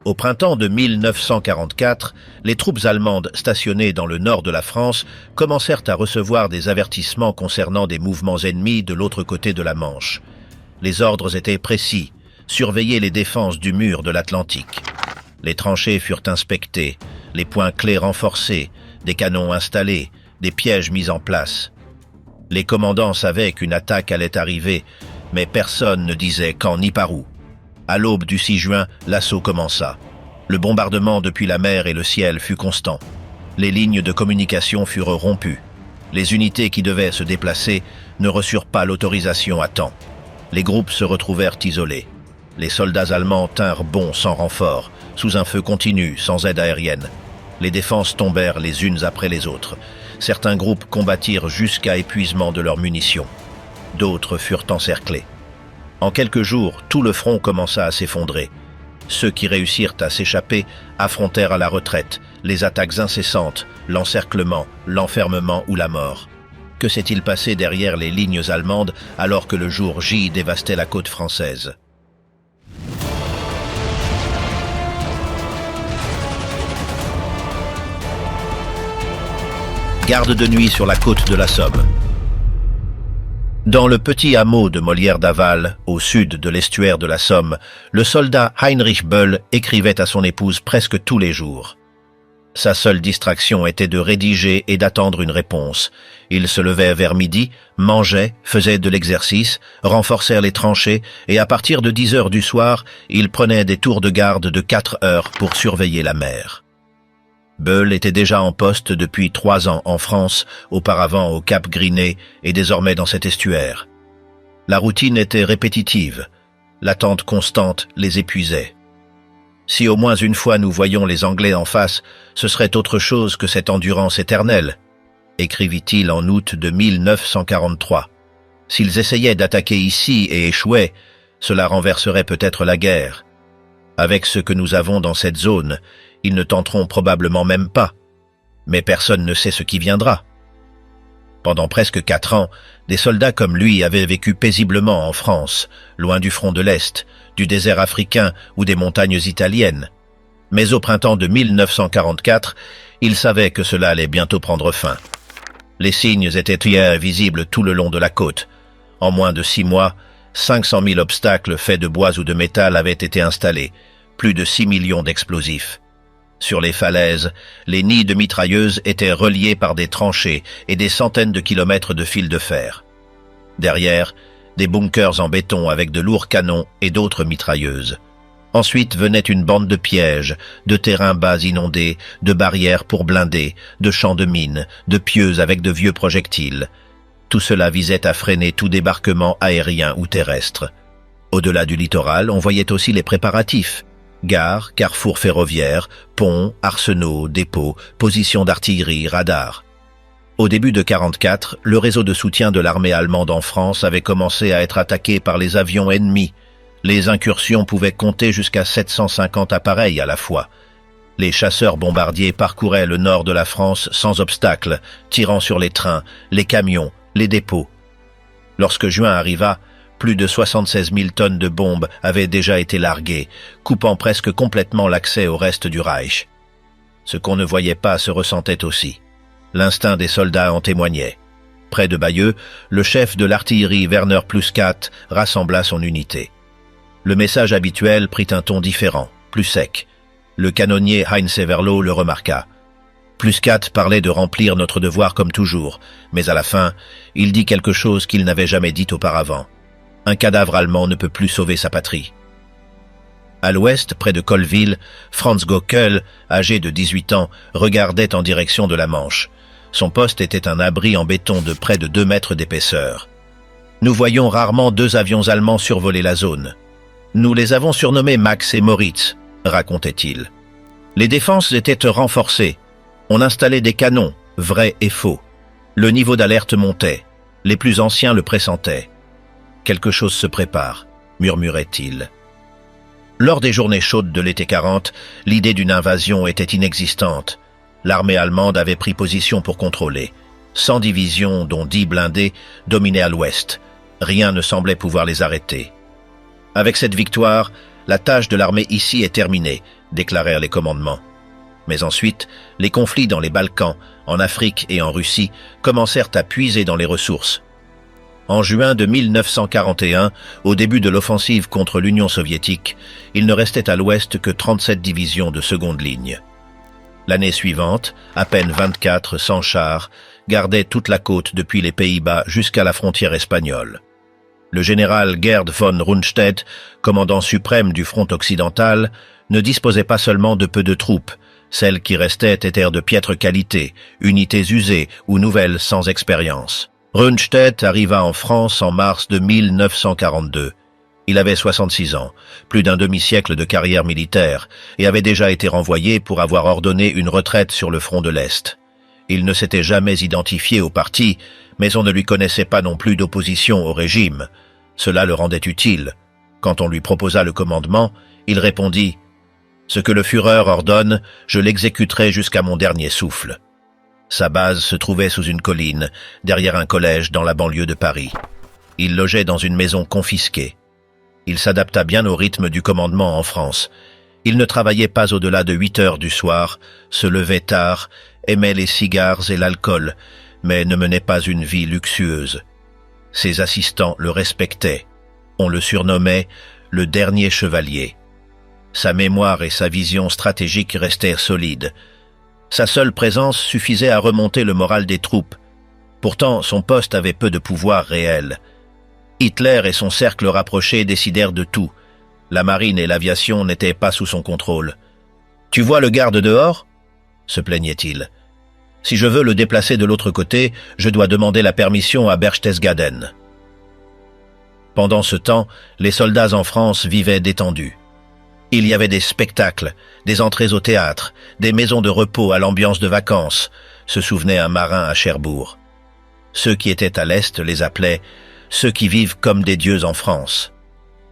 Au printemps de 1944, les troupes allemandes stationnées dans le nord de la France commencèrent à recevoir des avertissements concernant des mouvements ennemis de l'autre côté de la Manche. Les ordres étaient précis: surveiller les défenses du mur de l'Atlantique. Les tranchées furent inspectées, les points clés renforcés, des canons installés, des pièges mis en place. Les commandants savaient qu'une attaque allait arriver, mais personne ne disait quand ni par où. À l'aube du 6 juin, l'assaut commença. Le bombardement depuis la mer et le ciel fut constant. Les lignes de communication furent rompues. Les unités qui devaient se déplacer ne reçurent pas l'autorisation à temps. Les groupes se retrouvèrent isolés. Les soldats allemands tinrent bon sans renfort, sous un feu continu, sans aide aérienne. Les défenses tombèrent les unes après les autres. Certains groupes combattirent jusqu'à épuisement de leurs munitions. D'autres furent encerclés. En quelques jours, tout le front commença à s'effondrer. Ceux qui réussirent à s'échapper affrontèrent à la retraite les attaques incessantes, l'encerclement, l'enfermement ou la mort. Que s'est-il passé derrière les lignes allemandes alors que le jour J dévastait la côte française? Garde de nuit sur la côte de la Somme. Dans le petit hameau de Molière-d'Aval, au sud de l'estuaire de la Somme, le soldat Heinrich Böll écrivait à son épouse presque tous les jours. Sa seule distraction était de rédiger et d'attendre une réponse. Il se levait vers midi, mangeait, faisait de l'exercice, renforçait les tranchées et à partir de 10 heures du soir, il prenait des tours de garde de 4 heures pour surveiller la mer. Böll était déjà en poste depuis 3 ans en France, auparavant au Cap Griné et désormais dans cet estuaire. La routine était répétitive. L'attente constante les épuisait. Si au moins une fois nous voyions les Anglais en face, ce serait autre chose que cette endurance éternelle, écrivit-il en août de 1943. S'ils essayaient d'attaquer ici et échouaient, cela renverserait peut-être la guerre. Avec ce que nous avons dans cette zone, ils ne tenteront probablement même pas. Mais personne ne sait ce qui viendra. Pendant presque 4 ans, des soldats comme lui avaient vécu paisiblement en France, loin du front de l'Est, du désert africain ou des montagnes italiennes. Mais au printemps de 1944, ils savaient que cela allait bientôt prendre fin. Les signes étaient visibles tout le long de la côte. En moins de 6 mois, 500 000 obstacles faits de bois ou de métal avaient été installés, plus de 6 millions d'explosifs. Sur les falaises, les nids de mitrailleuses étaient reliés par des tranchées et des centaines de kilomètres de fils de fer. Derrière, des bunkers en béton avec de lourds canons et d'autres mitrailleuses. Ensuite venait une bande de pièges, de terrains bas inondés, de barrières pour blindés, de champs de mines, de pieux avec de vieux projectiles. Tout cela visait à freiner tout débarquement aérien ou terrestre. Au-delà du littoral, on voyait aussi les préparatifs. Gares, carrefours ferroviaires, ponts, arsenaux, dépôts, positions d'artillerie, radars. Au début de 1944, le réseau de soutien de l'armée allemande en France avait commencé à être attaqué par les avions ennemis. Les incursions pouvaient compter jusqu'à 750 appareils à la fois. Les chasseurs bombardiers parcouraient le nord de la France sans obstacle, tirant sur les trains, les camions, les dépôts. Lorsque juin arriva, plus de 76 000 tonnes de bombes avaient déjà été larguées, coupant presque complètement l'accès au reste du Reich. Ce qu'on ne voyait pas se ressentait aussi. L'instinct des soldats en témoignait. Près de Bayeux, le chef de l'artillerie Werner Plusquat rassembla son unité. Le message habituel prit un ton différent, plus sec. Le canonnier Heinz Everlo le remarqua. Plusquat parlait de remplir notre devoir comme toujours, mais à la fin, il dit quelque chose qu'il n'avait jamais dit auparavant. Un cadavre allemand ne peut plus sauver sa patrie. À l'ouest, près de Colville, Franz Gockel, âgé de 18 ans, regardait en direction de la Manche. Son poste était un abri en béton de près de 2 mètres d'épaisseur. Nous voyions rarement 2 avions allemands survoler la zone. Nous les avons surnommés Max et Moritz, racontait-il. Les défenses étaient renforcées. On installait des canons, vrais et faux. Le niveau d'alerte montait. Les plus anciens le pressentaient. Quelque chose se prépare, murmurait-il. Lors des journées chaudes de l'été 40, l'idée d'une invasion était inexistante. L'armée allemande avait pris position pour contrôler. 100 divisions, dont 10 blindés, dominaient à l'ouest. Rien ne semblait pouvoir les arrêter. Avec cette victoire, la tâche de l'armée ici est terminée, déclarèrent les commandements. Mais ensuite, les conflits dans les Balkans, en Afrique et en Russie commencèrent à puiser dans les ressources. En juin de 1941, au début de l'offensive contre l'Union soviétique, il ne restait à l'ouest que 37 divisions de seconde ligne. L'année suivante, à peine 24 sans chars gardaient toute la côte depuis les Pays-Bas jusqu'à la frontière espagnole. Le général Gerd von Rundstedt, commandant suprême du front occidental, ne disposait pas seulement de peu de troupes. Celles qui restaient étaient de piètre qualité, unités usées ou nouvelles sans expérience. Rundstedt arriva en France en mars de 1942. Il avait 66 ans, plus d'un demi-siècle de carrière militaire, et avait déjà été renvoyé pour avoir ordonné une retraite sur le front de l'Est. Il ne s'était jamais identifié au parti, mais on ne lui connaissait pas non plus d'opposition au régime. Cela le rendait utile. Quand on lui proposa le commandement, il répondit « Ce que le Führer ordonne, je l'exécuterai jusqu'à mon dernier souffle ». Sa base se trouvait sous une colline, derrière un collège dans la banlieue de Paris. Il logeait dans une maison confisquée. Il s'adapta bien au rythme du commandement en France. Il ne travaillait pas au-delà de 8 heures du soir, se levait tard, aimait les cigares et l'alcool, mais ne menait pas une vie luxueuse. Ses assistants le respectaient. On le surnommait le dernier chevalier. Sa mémoire et sa vision stratégique restèrent solides. Sa seule présence suffisait à remonter le moral des troupes. Pourtant, son poste avait peu de pouvoir réel. Hitler et son cercle rapproché décidèrent de tout. La marine et l'aviation n'étaient pas sous son contrôle. « Tu vois le garde dehors ?» se plaignait-il. « Si je veux le déplacer de l'autre côté, je dois demander la permission à Berchtesgaden. » Pendant ce temps, les soldats en France vivaient détendus. Il y avait des spectacles, des entrées au théâtre, des maisons de repos à l'ambiance de vacances, se souvenait un marin à Cherbourg. Ceux qui étaient à l'Est les appelaient « ceux qui vivent comme des dieux en France ».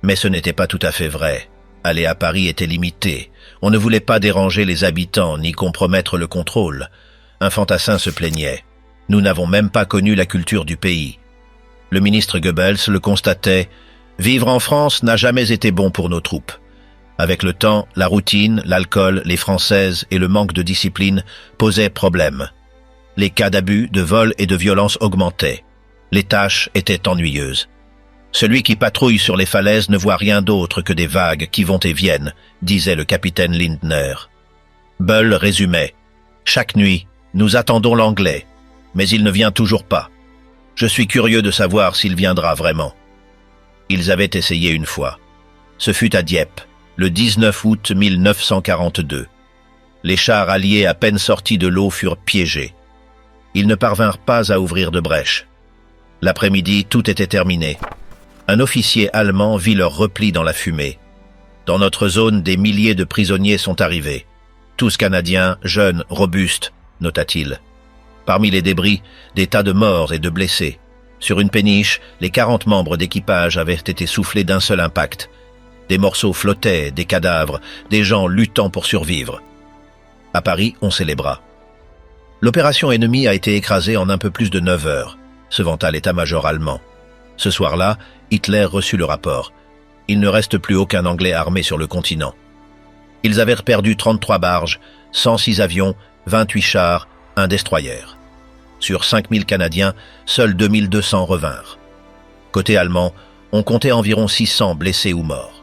Mais ce n'était pas tout à fait vrai. Aller à Paris était limité. On ne voulait pas déranger les habitants ni compromettre le contrôle. Un fantassin se plaignait. « Nous n'avons même pas connu la culture du pays ». Le ministre Goebbels le constatait « Vivre en France n'a jamais été bon pour nos troupes ». Avec le temps, la routine, l'alcool, les Françaises et le manque de discipline posaient problème. Les cas d'abus, de vol et de violence augmentaient. Les tâches étaient ennuyeuses. Celui qui patrouille sur les falaises ne voit rien d'autre que des vagues qui vont et viennent, disait le capitaine Lindner. Bull résumait. Chaque nuit, nous attendons l'anglais, mais il ne vient toujours pas. Je suis curieux de savoir s'il viendra vraiment. Ils avaient essayé une fois. Ce fut à Dieppe, le 19 août 1942. Les chars alliés à peine sortis de l'eau furent piégés. Ils ne parvinrent pas à ouvrir de brèche. L'après-midi, tout était terminé. Un officier allemand vit leur repli dans la fumée. Dans notre zone, des milliers de prisonniers sont arrivés. Tous canadiens, jeunes, robustes, nota-t-il. Parmi les débris, des tas de morts et de blessés. Sur une péniche, les 40 membres d'équipage avaient été soufflés d'un seul impact. Des morceaux flottaient, des cadavres, des gens luttant pour survivre. À Paris, on célébra. L'opération ennemie a été écrasée en un peu plus de 9 heures, se vanta l'état-major allemand. Ce soir-là, Hitler reçut le rapport. Il ne reste plus aucun Anglais armé sur le continent. Ils avaient perdu 33 barges, 106 avions, 28 chars, un destroyer. Sur 5000 Canadiens, seuls 2200 revinrent. Côté allemand, on comptait environ 600 blessés ou morts.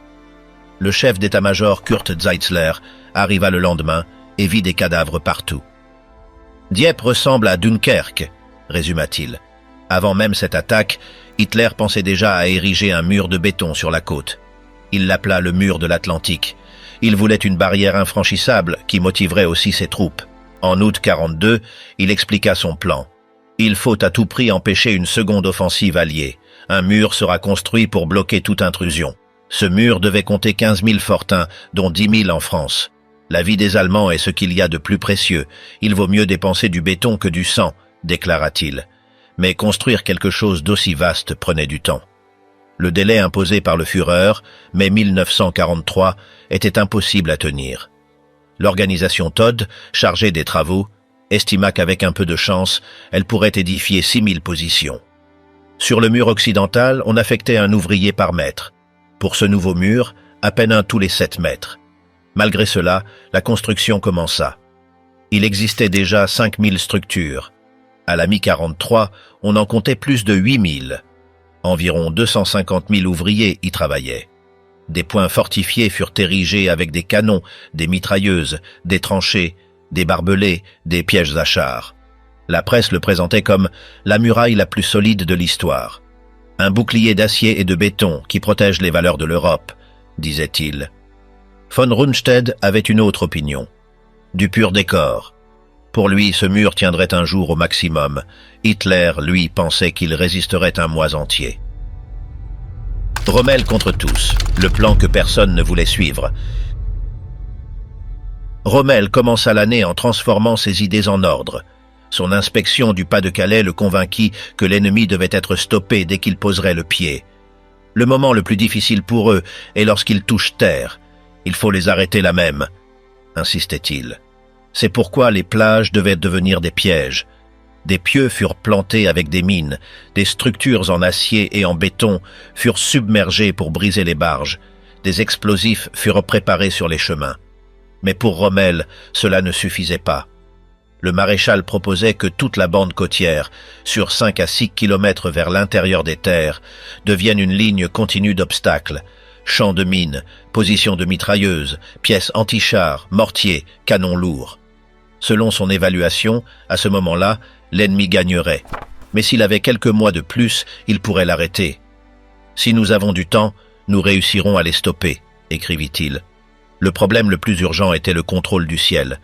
Le chef d'état-major Kurt Zeitzler arriva le lendemain et vit des cadavres partout. « Dieppe ressemble à Dunkerque », résuma-t-il. Avant même cette attaque, Hitler pensait déjà à ériger un mur de béton sur la côte. Il l'appela le mur de l'Atlantique. Il voulait une barrière infranchissable qui motiverait aussi ses troupes. En août 42, il expliqua son plan. Il faut à tout prix empêcher une seconde offensive alliée. Un mur sera construit pour bloquer toute intrusion. Ce mur devait compter 15 000 fortins, dont 10 000 en France. La vie des Allemands est ce qu'il y a de plus précieux. Il vaut mieux dépenser du béton que du sang, déclara-t-il. Mais construire quelque chose d'aussi vaste prenait du temps. Le délai imposé par le Führer, mai 1943, était impossible à tenir. L'organisation Todt, chargée des travaux, estima qu'avec un peu de chance, elle pourrait édifier 6 000 positions. Sur le mur occidental, on affectait un ouvrier par mètre. Pour ce nouveau mur, à peine un tous les 7 mètres. Malgré cela, la construction commença. Il existait déjà 5000 structures. À la mi-43, on en comptait plus de 8000. Environ 250 000 ouvriers y travaillaient. Des points fortifiés furent érigés avec des canons, des mitrailleuses, des tranchées, des barbelés, des pièges à chars. La presse le présentait comme la muraille la plus solide de l'histoire. Un bouclier d'acier et de béton qui protège les valeurs de l'Europe, disait-il. Von Rundstedt avait une autre opinion. Du pur décor. Pour lui, ce mur tiendrait un jour au maximum. Hitler, lui, pensait qu'il résisterait un mois entier. Rommel contre tous, le plan que personne ne voulait suivre. Rommel commença l'année en transformant ses idées en ordre. Son inspection du Pas-de-Calais le convainquit que l'ennemi devait être stoppé dès qu'il poserait le pied. Le moment le plus difficile pour eux est lorsqu'ils touchent terre. Il faut les arrêter là même, insistait-il. C'est pourquoi les plages devaient devenir des pièges. Des pieux furent plantés avec des mines, des structures en acier et en béton furent submergées pour briser les barges, des explosifs furent préparés sur les chemins. Mais pour Rommel, cela ne suffisait pas. Le maréchal proposait que toute la bande côtière, sur 5 à 6 kilomètres vers l'intérieur des terres, devienne une ligne continue d'obstacles, champs de mines, positions de mitrailleuses, pièces anti-chars, mortiers, canons lourds. Selon son évaluation, à ce moment-là, l'ennemi gagnerait. Mais s'il avait quelques mois de plus, il pourrait l'arrêter. « Si nous avons du temps, nous réussirons à les stopper », écrivit-il. Le problème le plus urgent était le contrôle du ciel.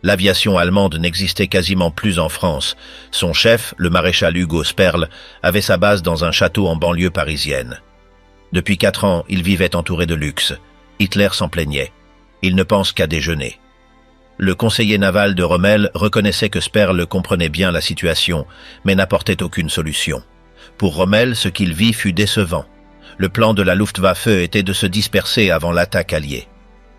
L'aviation allemande n'existait quasiment plus en France. Son chef, le maréchal Hugo Sperle, avait sa base dans un château en banlieue parisienne. Depuis 4 ans, il vivait entouré de luxe. Hitler s'en plaignait. Il ne pense qu'à déjeuner. Le conseiller naval de Rommel reconnaissait que Sperle comprenait bien la situation, mais n'apportait aucune solution. Pour Rommel, ce qu'il vit fut décevant. Le plan de la Luftwaffe était de se disperser avant l'attaque alliée.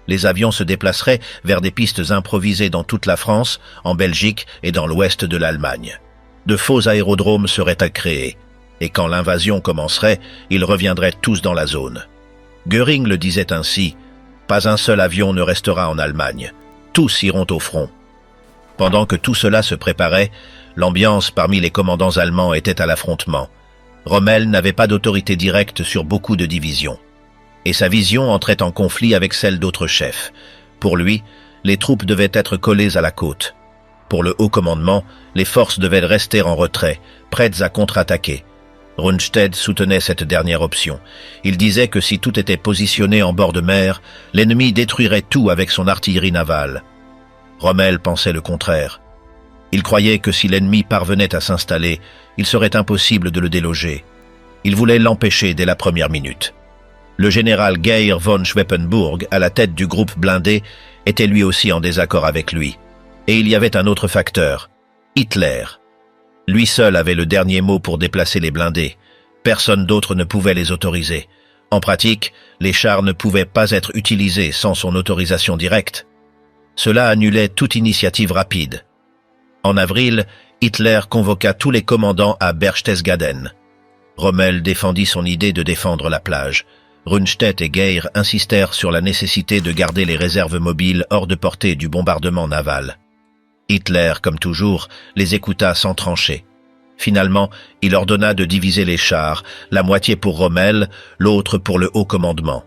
Les avions se déplaceraient vers des pistes improvisées dans toute la France, en Belgique et dans l'ouest de l'Allemagne. De faux aérodromes seraient à créer, et quand l'invasion commencerait, ils reviendraient tous dans la zone. Göring le disait ainsi, « Pas un seul avion ne restera en Allemagne. Tous iront au front. » Pendant que tout cela se préparait, l'ambiance parmi les commandants allemands était à l'affrontement. Rommel n'avait pas d'autorité directe sur beaucoup de divisions. Et sa vision entrait en conflit avec celle d'autres chefs. Pour lui, les troupes devaient être collées à la côte. Pour le haut commandement, les forces devaient rester en retrait, prêtes à contre-attaquer. Rundstedt soutenait cette dernière option. Il disait que si tout était positionné en bord de mer, l'ennemi détruirait tout avec son artillerie navale. Rommel pensait le contraire. Il croyait que si l'ennemi parvenait à s'installer, il serait impossible de le déloger. Il voulait l'empêcher dès la première minute. Le général Geir von Schweppenburg, à la tête du groupe blindé, était lui aussi en désaccord avec lui. Et il y avait un autre facteur, Hitler. Lui seul avait le dernier mot pour déplacer les blindés. Personne d'autre ne pouvait les autoriser. En pratique, les chars ne pouvaient pas être utilisés sans son autorisation directe. Cela annulait toute initiative rapide. En avril, Hitler convoqua tous les commandants à Berchtesgaden. Rommel défendit son idée de défendre la plage. Rundstedt et Geir insistèrent sur la nécessité de garder les réserves mobiles hors de portée du bombardement naval. Hitler, comme toujours, les écouta sans trancher. Finalement, il ordonna de diviser les chars, la moitié pour Rommel, l'autre pour le haut commandement.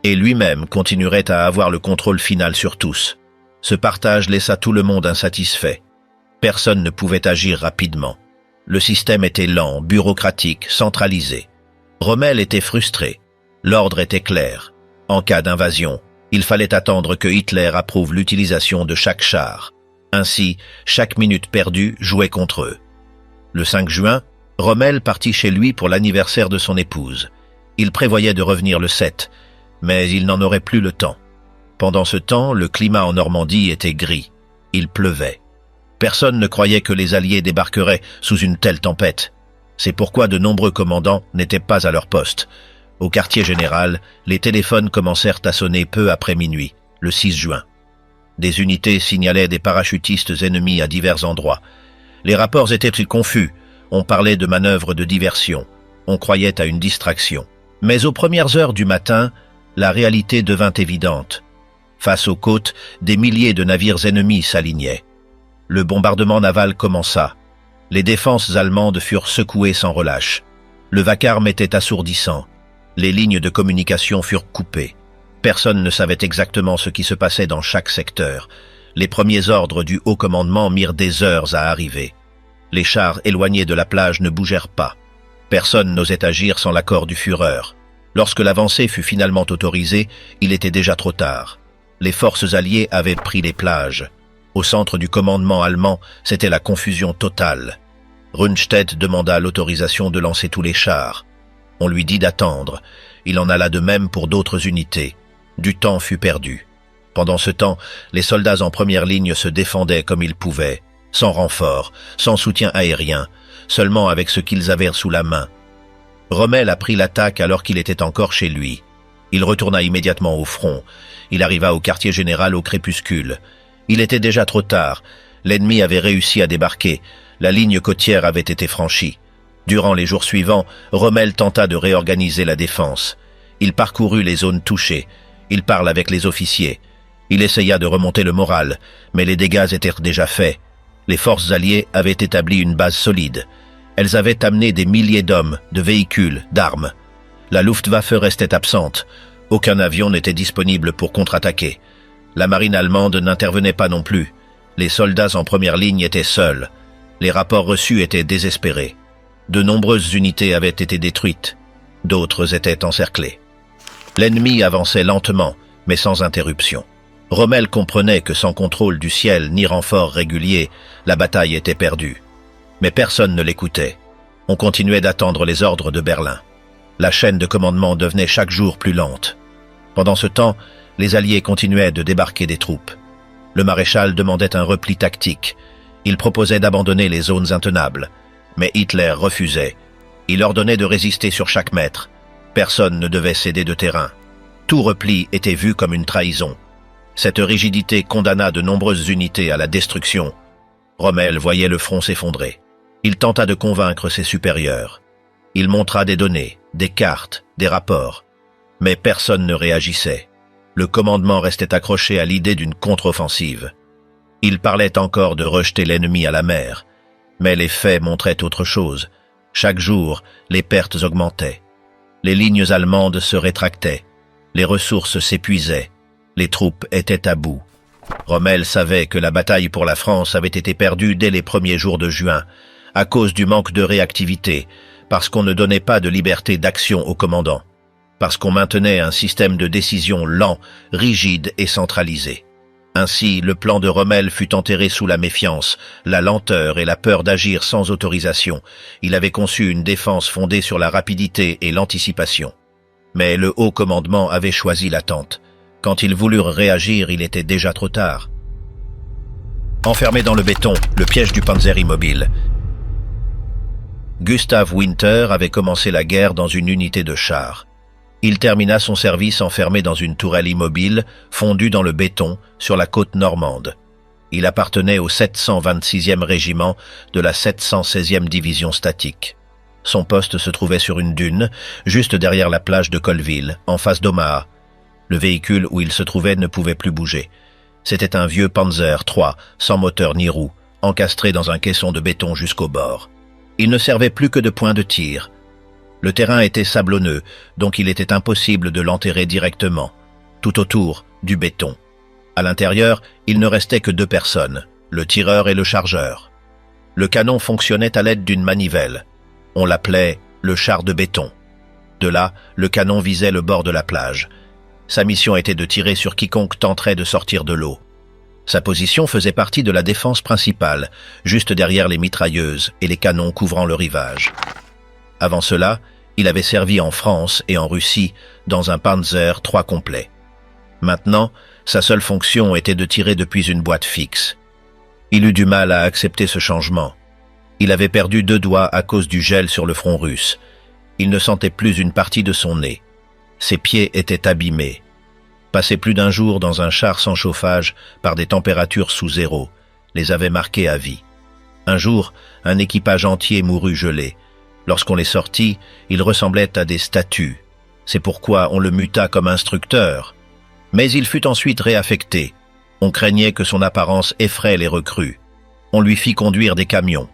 Et lui-même continuerait à avoir le contrôle final sur tous. Ce partage laissa tout le monde insatisfait. Personne ne pouvait agir rapidement. Le système était lent, bureaucratique, centralisé. Rommel était frustré. L'ordre était clair. En cas d'invasion, il fallait attendre que Hitler approuve l'utilisation de chaque char. Ainsi, chaque minute perdue jouait contre eux. Le 5 juin, Rommel partit chez lui pour l'anniversaire de son épouse. Il prévoyait de revenir le 7, mais il n'en aurait plus le temps. Pendant ce temps, le climat en Normandie était gris. Il pleuvait. Personne ne croyait que les Alliés débarqueraient sous une telle tempête. C'est pourquoi de nombreux commandants n'étaient pas à leur poste. Au quartier général, les téléphones commencèrent à sonner peu après minuit, le 6 juin. Des unités signalaient des parachutistes ennemis à divers endroits. Les rapports étaient confus. On parlait de manœuvres de diversion. On croyait à une distraction. Mais aux premières heures du matin, la réalité devint évidente. Face aux côtes, des milliers de navires ennemis s'alignaient. Le bombardement naval commença. Les défenses allemandes furent secouées sans relâche. Le vacarme était assourdissant. Les lignes de communication furent coupées. Personne ne savait exactement ce qui se passait dans chaque secteur. Les premiers ordres du haut commandement mirent des heures à arriver. Les chars éloignés de la plage ne bougèrent pas. Personne n'osait agir sans l'accord du Führer. Lorsque l'avancée fut finalement autorisée, il était déjà trop tard. Les forces alliées avaient pris les plages. Au centre du commandement allemand, c'était la confusion totale. Rundstedt demanda l'autorisation de lancer tous les chars. On lui dit d'attendre. Il en alla de même pour d'autres unités. Du temps fut perdu. Pendant ce temps, les soldats en première ligne se défendaient comme ils pouvaient, sans renfort, sans soutien aérien, seulement avec ce qu'ils avaient sous la main. Rommel a pris l'attaque alors qu'il était encore chez lui. Il retourna immédiatement au front. Il arriva au quartier général au crépuscule. Il était déjà trop tard. L'ennemi avait réussi à débarquer. La ligne côtière avait été franchie. Durant les jours suivants, Rommel tenta de réorganiser la défense. Il parcourut les zones touchées. Il parla avec les officiers. Il essaya de remonter le moral, mais les dégâts étaient déjà faits. Les forces alliées avaient établi une base solide. Elles avaient amené des milliers d'hommes, de véhicules, d'armes. La Luftwaffe restait absente. Aucun avion n'était disponible pour contre-attaquer. La marine allemande n'intervenait pas non plus. Les soldats en première ligne étaient seuls. Les rapports reçus étaient désespérés. De nombreuses unités avaient été détruites. D'autres étaient encerclées. L'ennemi avançait lentement, mais sans interruption. Rommel comprenait que sans contrôle du ciel ni renfort régulier, la bataille était perdue. Mais personne ne l'écoutait. On continuait d'attendre les ordres de Berlin. La chaîne de commandement devenait chaque jour plus lente. Pendant ce temps, les Alliés continuaient de débarquer des troupes. Le maréchal demandait un repli tactique. Il proposait d'abandonner les zones intenables. Mais Hitler refusait. Il ordonnait de résister sur chaque mètre. Personne ne devait céder de terrain. Tout repli était vu comme une trahison. Cette rigidité condamna de nombreuses unités à la destruction. Rommel voyait le front s'effondrer. Il tenta de convaincre ses supérieurs. Il montra des données, des cartes, des rapports. Mais personne ne réagissait. Le commandement restait accroché à l'idée d'une contre-offensive. Il parlait encore de rejeter l'ennemi à la mer. Mais les faits montraient autre chose. Chaque jour, les pertes augmentaient. Les lignes allemandes se rétractaient. Les ressources s'épuisaient. Les troupes étaient à bout. Rommel savait que la bataille pour la France avait été perdue dès les premiers jours de juin, à cause du manque de réactivité, parce qu'on ne donnait pas de liberté d'action au commandant, parce qu'on maintenait un système de décision lent, rigide et centralisé. Ainsi, le plan de Rommel fut enterré sous la méfiance, la lenteur et la peur d'agir sans autorisation. Il avait conçu une défense fondée sur la rapidité et l'anticipation. Mais le haut commandement avait choisi l'attente. Quand ils voulurent réagir, il était déjà trop tard. Enfermé dans le béton, le piège du Panzer immobile. Gustav Winter avait commencé la guerre dans une unité de chars. Il termina son service enfermé dans une tourelle immobile, fondue dans le béton, sur la côte normande. Il appartenait au 726e régiment de la 716e division statique. Son poste se trouvait sur une dune, juste derrière la plage de Colville, en face d'Omaha. Le véhicule où il se trouvait ne pouvait plus bouger. C'était un vieux Panzer III, sans moteur ni roue, encastré dans un caisson de béton jusqu'au bord. Il ne servait plus que de point de tir. Le terrain était sablonneux, donc il était impossible de l'enterrer directement. Tout autour, du béton. À l'intérieur, il ne restait que 2 personnes, le tireur et le chargeur. Le canon fonctionnait à l'aide d'une manivelle. On l'appelait le char de béton. De là, le canon visait le bord de la plage. Sa mission était de tirer sur quiconque tenterait de sortir de l'eau. Sa position faisait partie de la défense principale, juste derrière les mitrailleuses et les canons couvrant le rivage. Avant cela, il avait servi en France et en Russie dans un Panzer III complet. Maintenant, sa seule fonction était de tirer depuis une boîte fixe. Il eut du mal à accepter ce changement. Il avait perdu 2 doigts à cause du gel sur le front russe. Il ne sentait plus une partie de son nez. Ses pieds étaient abîmés. Passer plus d'1 jour dans un char sans chauffage, par des températures sous 0, les avait marqués à vie. Un jour, un équipage entier mourut gelé. Lorsqu'on les sortit, ils ressemblaient à des statues. C'est pourquoi on le muta comme instructeur. Mais il fut ensuite réaffecté. On craignait que son apparence effraie les recrues. On lui fit conduire des camions.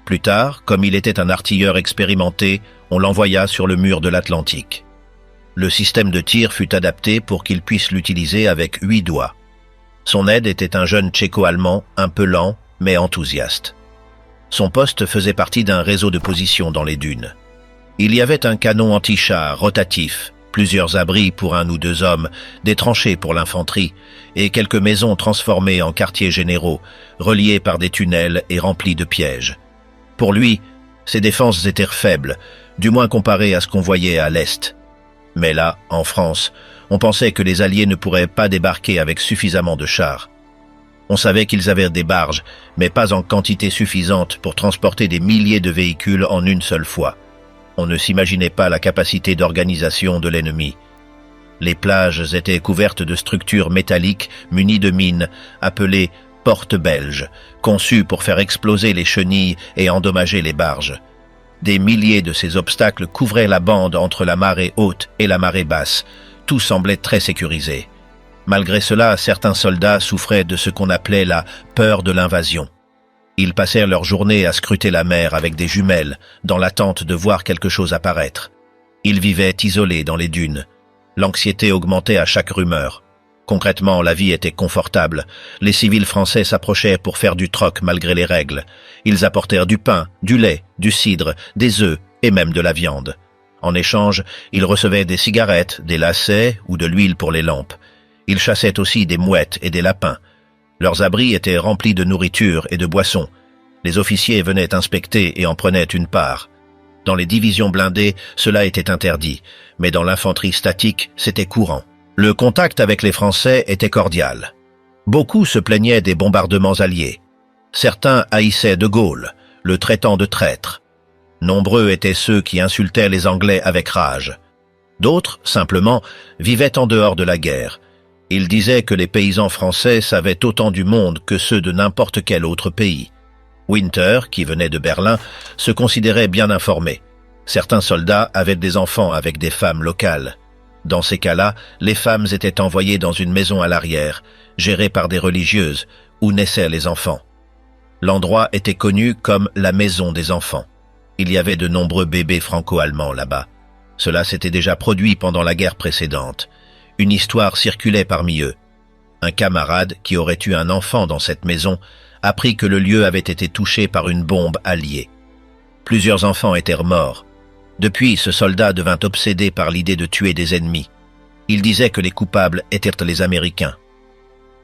Plus tard, comme il était un artilleur expérimenté, on l'envoya sur le mur de l'Atlantique. Le système de tir fut adapté pour qu'il puisse l'utiliser avec 8 doigts. Son aide était un jeune tchéco-allemand, un peu lent, mais enthousiaste. Son poste faisait partie d'un réseau de positions dans les dunes. Il y avait un canon anti-char rotatif, plusieurs abris pour 1 ou 2 hommes, des tranchées pour l'infanterie, et quelques maisons transformées en quartiers généraux, reliées par des tunnels et remplies de pièges. Pour lui, ses défenses étaient faibles, du moins comparées à ce qu'on voyait à l'Est. Mais là, en France, on pensait que les Alliés ne pourraient pas débarquer avec suffisamment de chars. On savait qu'ils avaient des barges, mais pas en quantité suffisante pour transporter des milliers de véhicules en une seule fois. On ne s'imaginait pas la capacité d'organisation de l'ennemi. Les plages étaient couvertes de structures métalliques munies de mines, appelées portes belges, conçues pour faire exploser les chenilles et endommager les barges. Des milliers de ces obstacles couvraient la bande entre la marée haute et la marée basse. Tout semblait très sécurisé. Malgré cela, certains soldats souffraient de ce qu'on appelait la peur de l'invasion. Ils passèrent leur journée à scruter la mer avec des jumelles, dans l'attente de voir quelque chose apparaître. Ils vivaient isolés dans les dunes. L'anxiété augmentait à chaque rumeur. Concrètement, la vie était confortable. Les civils français s'approchaient pour faire du troc malgré les règles. Ils apportèrent du pain, du lait, du cidre, des œufs et même de la viande. En échange, ils recevaient des cigarettes, des lacets ou de l'huile pour les lampes. Ils chassaient aussi des mouettes et des lapins. Leurs abris étaient remplis de nourriture et de boissons. Les officiers venaient inspecter et en prenaient une part. Dans les divisions blindées, cela était interdit, mais dans l'infanterie statique, c'était courant. Le contact avec les Français était cordial. Beaucoup se plaignaient des bombardements alliés. Certains haïssaient De Gaulle, le traitant de traître. Nombreux étaient ceux qui insultaient les Anglais avec rage. D'autres, simplement, vivaient en dehors de la guerre. Ils disaient que les paysans français savaient autant du monde que ceux de n'importe quel autre pays. Winter, qui venait de Berlin, se considérait bien informé. Certains soldats avaient des enfants avec des femmes locales. Dans ces cas-là, les femmes étaient envoyées dans une maison à l'arrière, gérée par des religieuses, où naissaient les enfants. L'endroit était connu comme la maison des enfants. Il y avait de nombreux bébés franco-allemands là-bas. Cela s'était déjà produit pendant la guerre précédente. Une histoire circulait parmi eux. Un camarade qui aurait eu un enfant dans cette maison apprit que le lieu avait été touché par une bombe alliée. Plusieurs enfants étaient morts. Depuis, ce soldat devint obsédé par l'idée de tuer des ennemis. Il disait que les coupables étaient les Américains.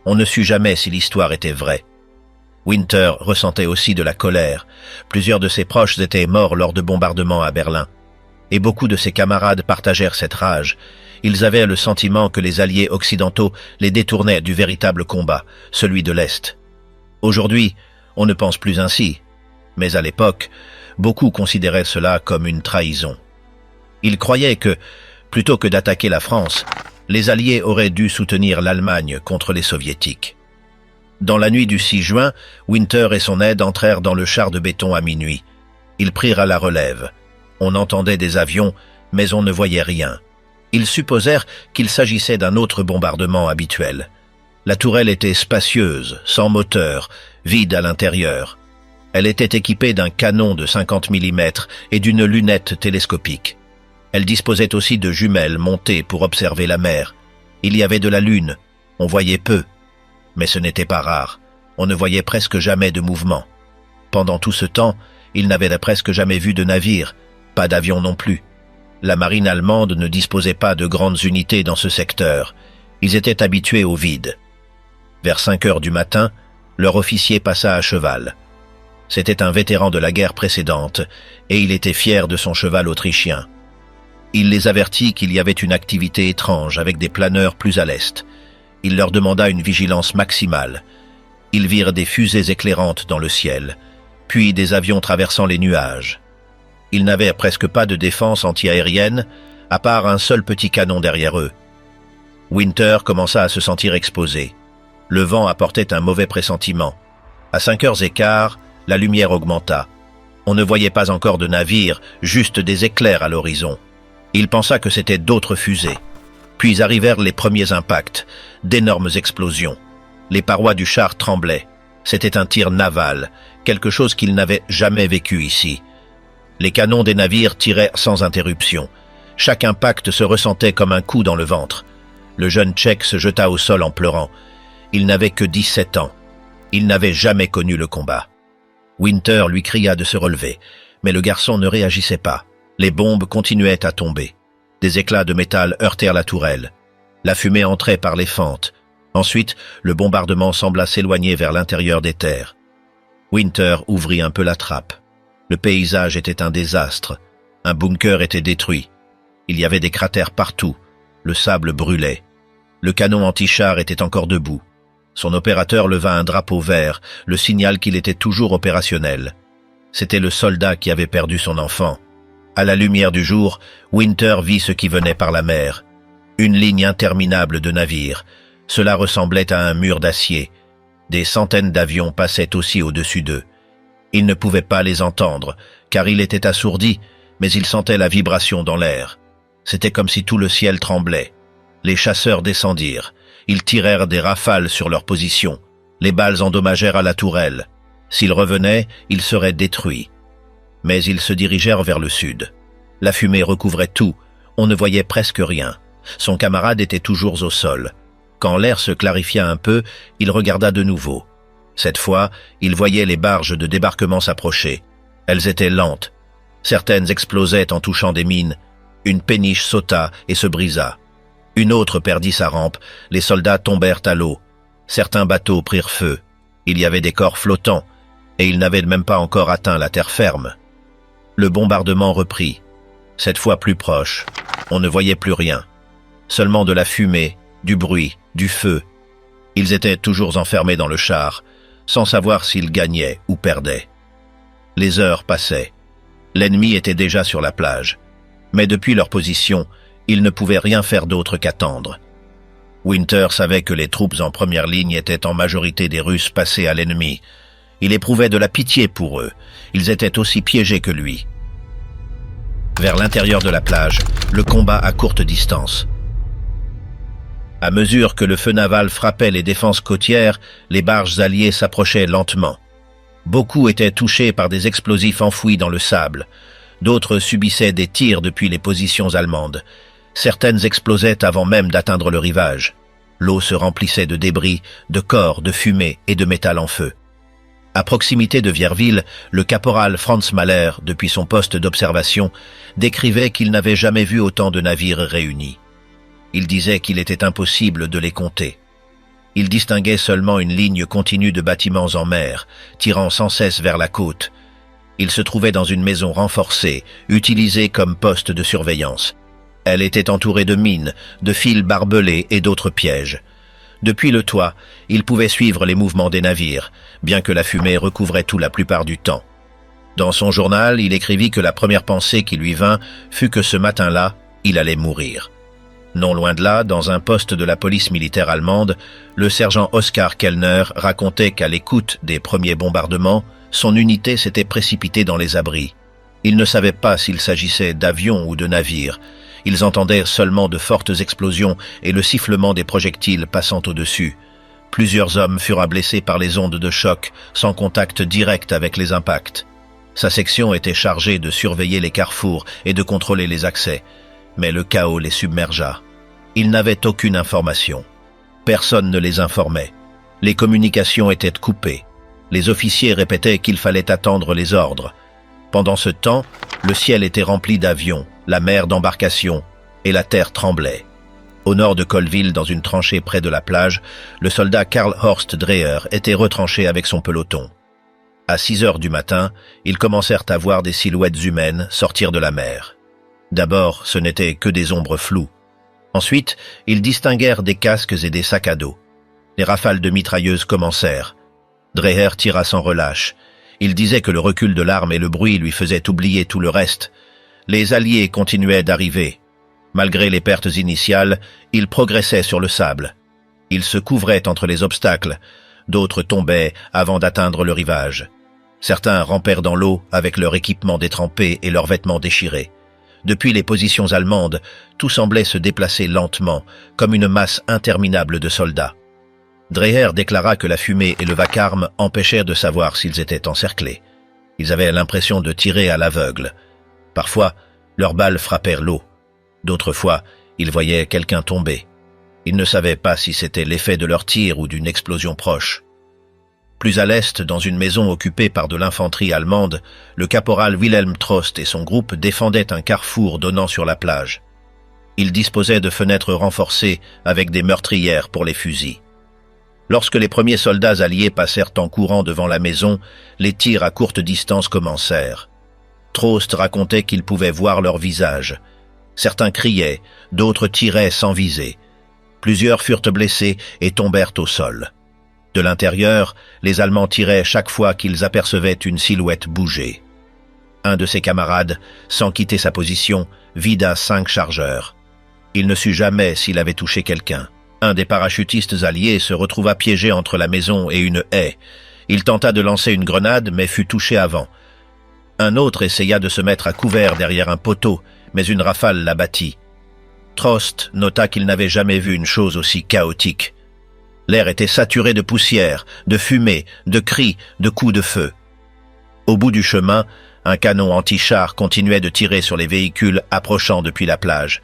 On ne sut jamais si l'histoire était vraie. Winter ressentait aussi de la colère. Plusieurs de ses proches étaient morts lors de bombardements à Berlin. Et beaucoup de ses camarades partagèrent cette rage. Ils avaient le sentiment que les alliés occidentaux les détournaient du véritable combat, celui de l'Est. Aujourd'hui, on ne pense plus ainsi. Mais à l'époque, beaucoup considéraient cela comme une trahison. Ils croyaient que, plutôt que d'attaquer la France, les Alliés auraient dû soutenir l'Allemagne contre les Soviétiques. Dans la nuit du 6 juin, Winter et son aide entrèrent dans le char de béton à minuit. Ils prirent à la relève. On entendait des avions, mais on ne voyait rien. Ils supposèrent qu'il s'agissait d'un autre bombardement habituel. La tourelle était spacieuse, sans moteur, vide à l'intérieur. Elle était équipée d'un canon de 50 mm et d'une lunette télescopique. Elle disposait aussi de jumelles montées pour observer la mer. Il y avait de la lune, on voyait peu. Mais ce n'était pas rare, on ne voyait presque jamais de mouvement. Pendant tout ce temps, ils n'avaient presque jamais vu de navire, pas d'avion non plus. La marine allemande ne disposait pas de grandes unités dans ce secteur. Ils étaient habitués au vide. Vers 5 heures du matin, leur officier passa à cheval. C'était un vétéran de la guerre précédente, et il était fier de son cheval autrichien. Il les avertit qu'il y avait une activité étrange avec des planeurs plus à l'est. Il leur demanda une vigilance maximale. Ils virent des fusées éclairantes dans le ciel, puis des avions traversant les nuages. Ils n'avaient presque pas de défense antiaérienne, à part un seul petit canon derrière eux. Winter commença à se sentir exposé. Le vent apportait un mauvais pressentiment. À 5h15, la lumière augmenta. On ne voyait pas encore de navires, juste des éclairs à l'horizon. Il pensa que c'étaient d'autres fusées. Puis arrivèrent les premiers impacts, d'énormes explosions. Les parois du char tremblaient. C'était un tir naval, quelque chose qu'ils n'avaient jamais vécu ici. Les canons des navires tiraient sans interruption. Chaque impact se ressentait comme un coup dans le ventre. Le jeune Tchèque se jeta au sol en pleurant. Il n'avait que 17 ans. Il n'avait jamais connu le combat. Winter lui cria de se relever, mais le garçon ne réagissait pas. Les bombes continuaient à tomber. Des éclats de métal heurtèrent la tourelle. La fumée entrait par les fentes. Ensuite, le bombardement sembla s'éloigner vers l'intérieur des terres. Winter ouvrit un peu la trappe. Le paysage était un désastre. Un bunker était détruit. Il y avait des cratères partout. Le sable brûlait. Le canon anti-char était encore debout. Son opérateur leva un drapeau vert, le signal qu'il était toujours opérationnel. C'était le soldat qui avait perdu son enfant. À la lumière du jour, Winter vit ce qui venait par la mer. Une ligne interminable de navires. Cela ressemblait à un mur d'acier. Des centaines d'avions passaient aussi au-dessus d'eux. Il ne pouvait pas les entendre, car il était assourdi, mais il sentait la vibration dans l'air. C'était comme si tout le ciel tremblait. Les chasseurs descendirent. Ils tirèrent des rafales sur leur position. Les balles endommagèrent à la tourelle. S'ils revenaient, ils seraient détruits. Mais ils se dirigèrent vers le sud. La fumée recouvrait tout. On ne voyait presque rien. Son camarade était toujours au sol. Quand l'air se clarifia un peu, il regarda de nouveau. Cette fois, il voyait les barges de débarquement s'approcher. Elles étaient lentes. Certaines explosaient en touchant des mines. Une péniche sauta et se brisa. Une autre perdit sa rampe. Les soldats tombèrent à l'eau. Certains bateaux prirent feu. Il y avait des corps flottants, et ils n'avaient même pas encore atteint la terre ferme. Le bombardement reprit. Cette fois plus proche. On ne voyait plus rien. Seulement de la fumée, du bruit, du feu. Ils étaient toujours enfermés dans le char, sans savoir s'ils gagnaient ou perdaient. Les heures passaient. L'ennemi était déjà sur la plage. Mais depuis leur position, ils ne pouvaient rien faire d'autre qu'attendre. Winter savait que les troupes en première ligne étaient en majorité des Russes passés à l'ennemi. Il éprouvait de la pitié pour eux. Ils étaient aussi piégés que lui. Vers l'intérieur de la plage, le combat à courte distance. À mesure que le feu naval frappait les défenses côtières, les barges alliées s'approchaient lentement. Beaucoup étaient touchés par des explosifs enfouis dans le sable. D'autres subissaient des tirs depuis les positions allemandes. Certaines explosaient avant même d'atteindre le rivage. L'eau se remplissait de débris, de corps, de fumée et de métal en feu. À proximité de Vierville, le caporal Franz Mahler, depuis son poste d'observation, décrivait qu'il n'avait jamais vu autant de navires réunis. Il disait qu'il était impossible de les compter. Il distinguait seulement une ligne continue de bâtiments en mer, tirant sans cesse vers la côte. Il se trouvait dans une maison renforcée, utilisée comme poste de surveillance. Elle était entourée de mines, de fils barbelés et d'autres pièges. Depuis le toit, il pouvait suivre les mouvements des navires, bien que la fumée recouvrait tout la plupart du temps. Dans son journal, il écrivit que la première pensée qui lui vint fut que ce matin-là, il allait mourir. Non loin de là, dans un poste de la police militaire allemande, le sergent Oskar Kellner racontait qu'à l'écoute des premiers bombardements, son unité s'était précipitée dans les abris. Il ne savait pas s'il s'agissait d'avions ou de navires. Ils entendaient seulement de fortes explosions et le sifflement des projectiles passant au-dessus. Plusieurs hommes furent blessés par les ondes de choc, sans contact direct avec les impacts. Sa section était chargée de surveiller les carrefours et de contrôler les accès. Mais le chaos les submergea. Ils n'avaient aucune information. Personne ne les informait. Les communications étaient coupées. Les officiers répétaient qu'il fallait attendre les ordres. Pendant ce temps, le ciel était rempli d'avions, la mer d'embarcations, et la terre tremblait. Au nord de Colville, dans une tranchée près de la plage, le soldat Karl Horst Dreher était retranché avec son peloton. À 6 heures du matin, ils commencèrent à voir des silhouettes humaines sortir de la mer. D'abord, ce n'étaient que des ombres floues. Ensuite, ils distinguèrent des casques et des sacs à dos. Les rafales de mitrailleuses commencèrent. Dreher tira sans relâche. Il disait que le recul de l'arme et le bruit lui faisaient oublier tout le reste. Les Alliés continuaient d'arriver. Malgré les pertes initiales, ils progressaient sur le sable. Ils se couvraient entre les obstacles. D'autres tombaient avant d'atteindre le rivage. Certains rampèrent dans l'eau avec leur équipement détrempé et leurs vêtements déchirés. Depuis les positions allemandes, tout semblait se déplacer lentement, comme une masse interminable de soldats. Dreher déclara que la fumée et le vacarme empêchèrent de savoir s'ils étaient encerclés. Ils avaient l'impression de tirer à l'aveugle. Parfois, leurs balles frappèrent l'eau. D'autres fois, ils voyaient quelqu'un tomber. Ils ne savaient pas si c'était l'effet de leur tir ou d'une explosion proche. Plus à l'est, dans une maison occupée par de l'infanterie allemande, le caporal Wilhelm Trost et son groupe défendaient un carrefour donnant sur la plage. Ils disposaient de fenêtres renforcées avec des meurtrières pour les fusils. Lorsque les premiers soldats alliés passèrent en courant devant la maison, les tirs à courte distance commencèrent. Trost racontait qu'ils pouvaient voir leurs visages. Certains criaient, d'autres tiraient sans viser. Plusieurs furent blessés et tombèrent au sol. De l'intérieur, les Allemands tiraient chaque fois qu'ils apercevaient une silhouette bouger. Un de ses camarades, sans quitter sa position, vida 5 chargeurs. Il ne sut jamais s'il avait touché quelqu'un. Un des parachutistes alliés se retrouva piégé entre la maison et une haie. Il tenta de lancer une grenade, mais fut touché avant. Un autre essaya de se mettre à couvert derrière un poteau, mais une rafale l'abattit. Trost nota qu'il n'avait jamais vu une chose aussi chaotique. L'air était saturé de poussière, de fumée, de cris, de coups de feu. Au bout du chemin, un canon anti-char continuait de tirer sur les véhicules approchant depuis la plage,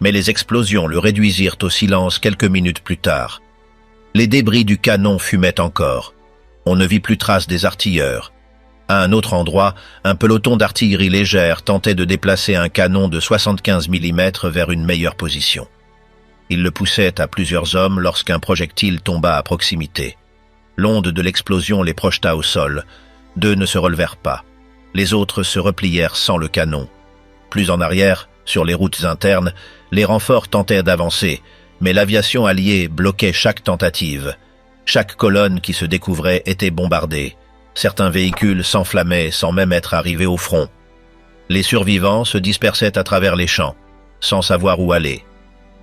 mais les explosions le réduisirent au silence quelques minutes plus tard. Les débris du canon fumaient encore. On ne vit plus trace des artilleurs. À un autre endroit, un peloton d'artillerie légère tentait de déplacer un canon de 75 mm vers une meilleure position. Il le poussait à plusieurs hommes lorsqu'un projectile tomba à proximité. L'onde de l'explosion les projeta au sol. 2 ne se relevèrent pas. Les autres se replièrent sans le canon. Plus en arrière, sur les routes internes, les renforts tentèrent d'avancer, mais l'aviation alliée bloquait chaque tentative. Chaque colonne qui se découvrait était bombardée. Certains véhicules s'enflammaient sans même être arrivés au front. Les survivants se dispersaient à travers les champs, sans savoir où aller.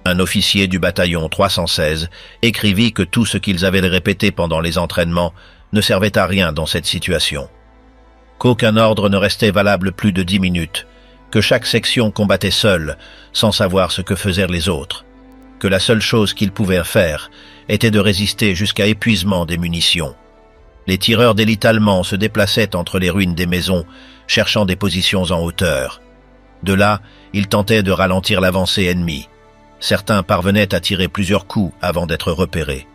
Un officier du bataillon 316 écrivit que tout ce qu'ils avaient répété pendant les entraînements ne servait à rien dans cette situation. Qu'aucun ordre ne restait valable plus de 10 minutes, que chaque section combattait seule, sans savoir ce que faisaient les autres, que la seule chose qu'ils pouvaient faire était de résister jusqu'à épuisement des munitions. Les tireurs d'élite allemands se déplaçaient entre les ruines des maisons, cherchant des positions en hauteur. De là, ils tentaient de ralentir l'avancée ennemie. Certains parvenaient à tirer plusieurs coups avant d'être repérés.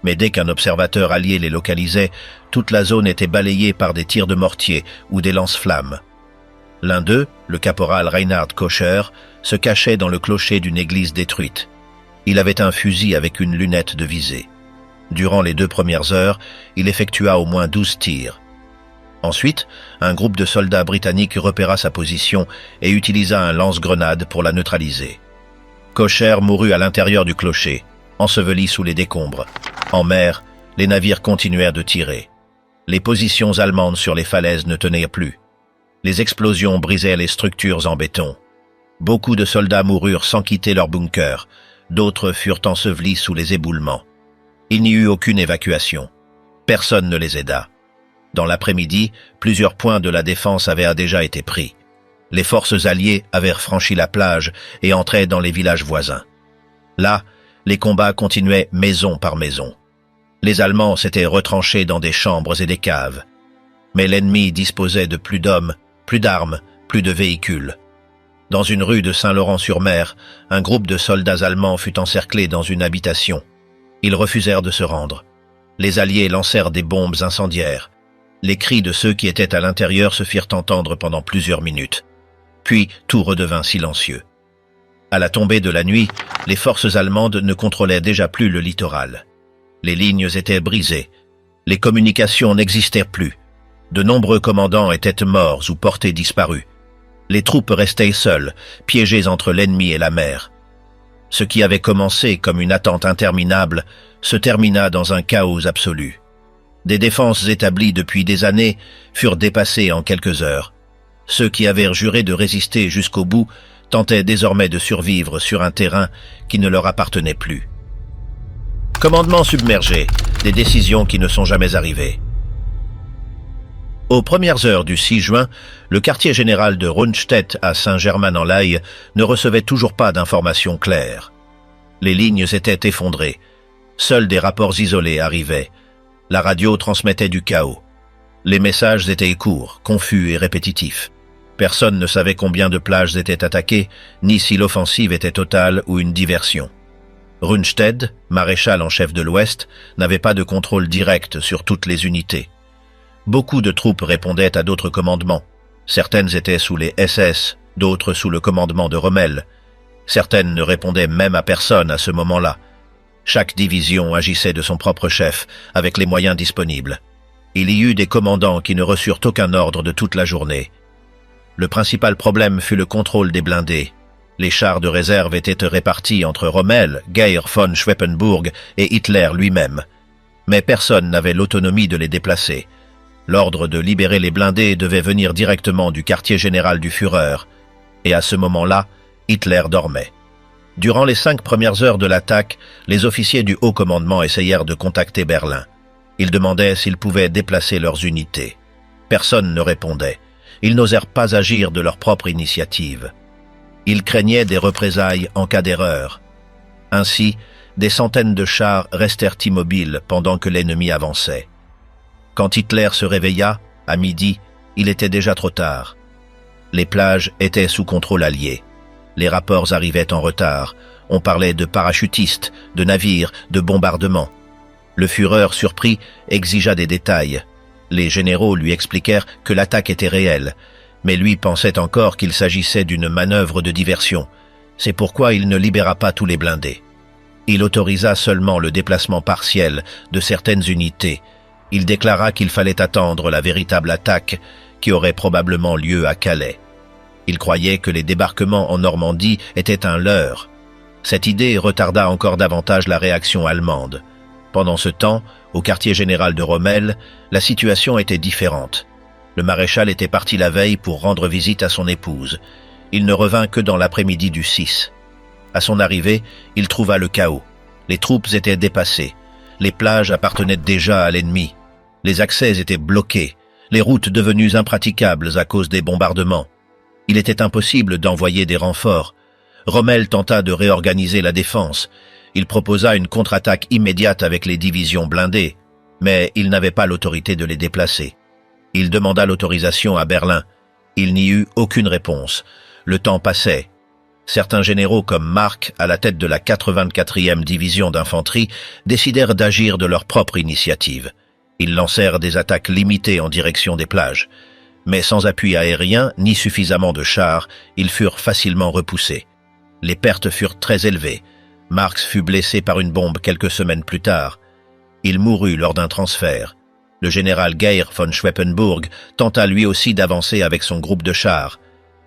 Mais dès qu'un observateur allié les localisait, toute la zone était balayée par des tirs de mortier ou des lance-flammes. L'un d'eux, le caporal Reinhard Kocher, se cachait dans le clocher d'une église détruite. Il avait un fusil avec une lunette de visée. Durant les 2 premières heures, il effectua au moins 12 tirs. Ensuite, un groupe de soldats britanniques repéra sa position et utilisa un lance-grenade pour la neutraliser. Kocher mourut à l'intérieur du clocher, enseveli sous les décombres. En mer, les navires continuèrent de tirer. Les positions allemandes sur les falaises ne tenaient plus. Les explosions brisaient les structures en béton. Beaucoup de soldats moururent sans quitter leur bunker. D'autres furent ensevelis sous les éboulements. Il n'y eut aucune évacuation. Personne ne les aida. Dans l'après-midi, plusieurs points de la défense avaient déjà été pris. Les forces alliées avaient franchi la plage et entraient dans les villages voisins. Là, les combats continuaient maison par maison. Les Allemands s'étaient retranchés dans des chambres et des caves. Mais l'ennemi disposait de plus d'hommes, plus d'armes, plus de véhicules. Dans une rue de Saint-Laurent-sur-Mer, un groupe de soldats allemands fut encerclé dans une habitation. Ils refusèrent de se rendre. Les Alliés lancèrent des bombes incendiaires. Les cris de ceux qui étaient à l'intérieur se firent entendre pendant plusieurs minutes. Puis tout redevint silencieux. À la tombée de la nuit, les forces allemandes ne contrôlaient déjà plus le littoral. Les lignes étaient brisées. Les communications n'existèrent plus. De nombreux commandants étaient morts ou portés disparus. Les troupes restaient seules, piégées entre l'ennemi et la mer. Ce qui avait commencé comme une attente interminable se termina dans un chaos absolu. Des défenses établies depuis des années furent dépassées en quelques heures. Ceux qui avaient juré de résister jusqu'au bout tentaient désormais de survivre sur un terrain qui ne leur appartenait plus. Commandement submergé, des décisions qui ne sont jamais arrivées. Aux premières heures du 6 juin, le quartier général de Rundstedt à Saint-Germain-en-Laye ne recevait toujours pas d'informations claires. Les lignes étaient effondrées. Seuls des rapports isolés arrivaient. La radio transmettait du chaos. Les messages étaient courts, confus et répétitifs. Personne ne savait combien de plages étaient attaquées, ni si l'offensive était totale ou une diversion. Rundstedt, maréchal en chef de l'Ouest, n'avait pas de contrôle direct sur toutes les unités. Beaucoup de troupes répondaient à d'autres commandements. Certaines étaient sous les SS, d'autres sous le commandement de Rommel. Certaines ne répondaient même à personne à ce moment-là. Chaque division agissait de son propre chef, avec les moyens disponibles. Il y eut des commandants qui ne reçurent aucun ordre de toute la journée. Le principal problème fut le contrôle des blindés. Les chars de réserve étaient répartis entre Rommel, Geir von Schweppenburg et Hitler lui-même. Mais personne n'avait l'autonomie de les déplacer. L'ordre de libérer les blindés devait venir directement du quartier général du Führer. Et à ce moment-là, Hitler dormait. Durant les 5 premières heures de l'attaque, les officiers du haut commandement essayèrent de contacter Berlin. Ils demandaient s'ils pouvaient déplacer leurs unités. Personne ne répondait. Ils n'osèrent pas agir de leur propre initiative. Ils craignaient des représailles en cas d'erreur. Ainsi, des centaines de chars restèrent immobiles pendant que l'ennemi avançait. Quand Hitler se réveilla, à midi, il était déjà trop tard. Les plages étaient sous contrôle allié. Les rapports arrivaient en retard. On parlait de parachutistes, de navires, de bombardements. Le Führer, surpris, exigea des détails. Les généraux lui expliquèrent que l'attaque était réelle, mais lui pensait encore qu'il s'agissait d'une manœuvre de diversion. C'est pourquoi il ne libéra pas tous les blindés. Il autorisa seulement le déplacement partiel de certaines unités. Il déclara qu'il fallait attendre la véritable attaque qui aurait probablement lieu à Calais. Il croyait que les débarquements en Normandie étaient un leurre. Cette idée retarda encore davantage la réaction allemande. Pendant ce temps, au quartier général de Rommel, la situation était différente. Le maréchal était parti la veille pour rendre visite à son épouse. Il ne revint que dans l'après-midi du 6. À son arrivée, il trouva le chaos. Les troupes étaient dépassées. Les plages appartenaient déjà à l'ennemi. Les accès étaient bloqués, les routes devenues impraticables à cause des bombardements. Il était impossible d'envoyer des renforts. Rommel tenta de réorganiser la défense. Il proposa une contre-attaque immédiate avec les divisions blindées, mais il n'avait pas l'autorité de les déplacer. Il demanda l'autorisation à Berlin. Il n'y eut aucune réponse. Le temps passait. Certains généraux comme Mark, à la tête de la 84e division d'infanterie, décidèrent d'agir de leur propre initiative. Ils lancèrent des attaques limitées en direction des plages. Mais sans appui aérien ni suffisamment de chars, ils furent facilement repoussés. Les pertes furent très élevées. Marx fut blessé par une bombe quelques semaines plus tard. Il mourut lors d'un transfert. Le général Geir von Schweppenburg tenta lui aussi d'avancer avec son groupe de chars,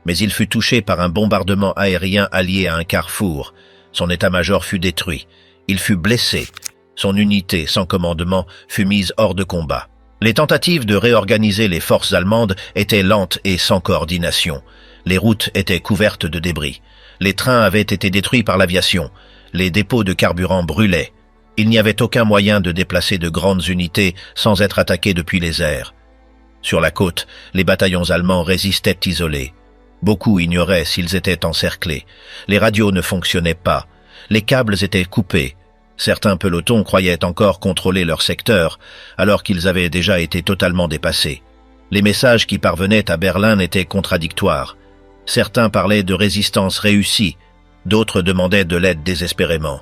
mais il fut touché par un bombardement aérien allié à un carrefour. Son état-major fut détruit. Il fut blessé. Son unité, sans commandement, fut mise hors de combat. Les tentatives de réorganiser les forces allemandes étaient lentes et sans coordination. Les routes étaient couvertes de débris. Les trains avaient été détruits par l'aviation. Les dépôts de carburant brûlaient. Il n'y avait aucun moyen de déplacer de grandes unités sans être attaqués depuis les airs. Sur la côte, les bataillons allemands résistaient isolés. Beaucoup ignoraient s'ils étaient encerclés. Les radios ne fonctionnaient pas. Les câbles étaient coupés. Certains pelotons croyaient encore contrôler leur secteur, alors qu'ils avaient déjà été totalement dépassés. Les messages qui parvenaient à Berlin étaient contradictoires. Certains parlaient de résistance réussie, d'autres demandaient de l'aide désespérément.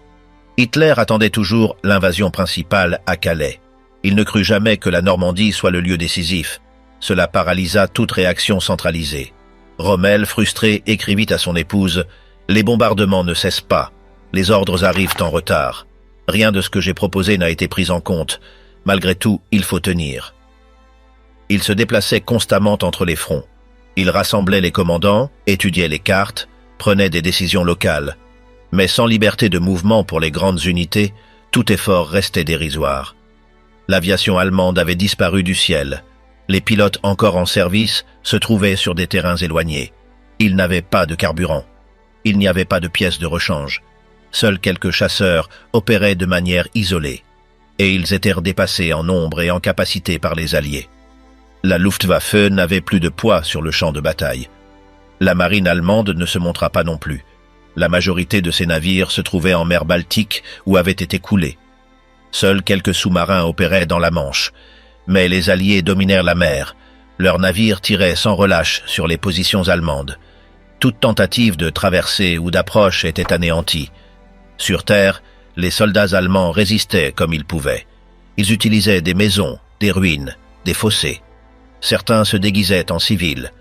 Hitler attendait toujours l'invasion principale à Calais. Il ne crut jamais que la Normandie soit le lieu décisif. Cela paralysa toute réaction centralisée. Rommel, frustré, écrivit à son épouse « Les bombardements ne cessent pas. Les ordres arrivent en retard. Rien de ce que j'ai proposé n'a été pris en compte. Malgré tout, il faut tenir. » Il se déplaçait constamment entre les fronts. Il rassemblait les commandants, étudiait les cartes, prenait des décisions locales. Mais sans liberté de mouvement pour les grandes unités, tout effort restait dérisoire. L'aviation allemande avait disparu du ciel. Les pilotes encore en service se trouvaient sur des terrains éloignés. Ils n'avaient pas de carburant. Il n'y avait pas de pièces de rechange. Seuls quelques chasseurs opéraient de manière isolée. Et ils étaient dépassés en nombre et en capacité par les Alliés. La Luftwaffe n'avait plus de poids sur le champ de bataille. La marine allemande ne se montra pas non plus. La majorité de ses navires se trouvaient en mer Baltique ou avaient été coulés. Seuls quelques sous-marins opéraient dans la Manche. Mais les Alliés dominèrent la mer. Leurs navires tiraient sans relâche sur les positions allemandes. Toute tentative de traversée ou d'approche était anéantie. Sur terre, les soldats allemands résistaient comme ils pouvaient. Ils utilisaient des maisons, des ruines, des fossés. Certains se déguisaient en civils.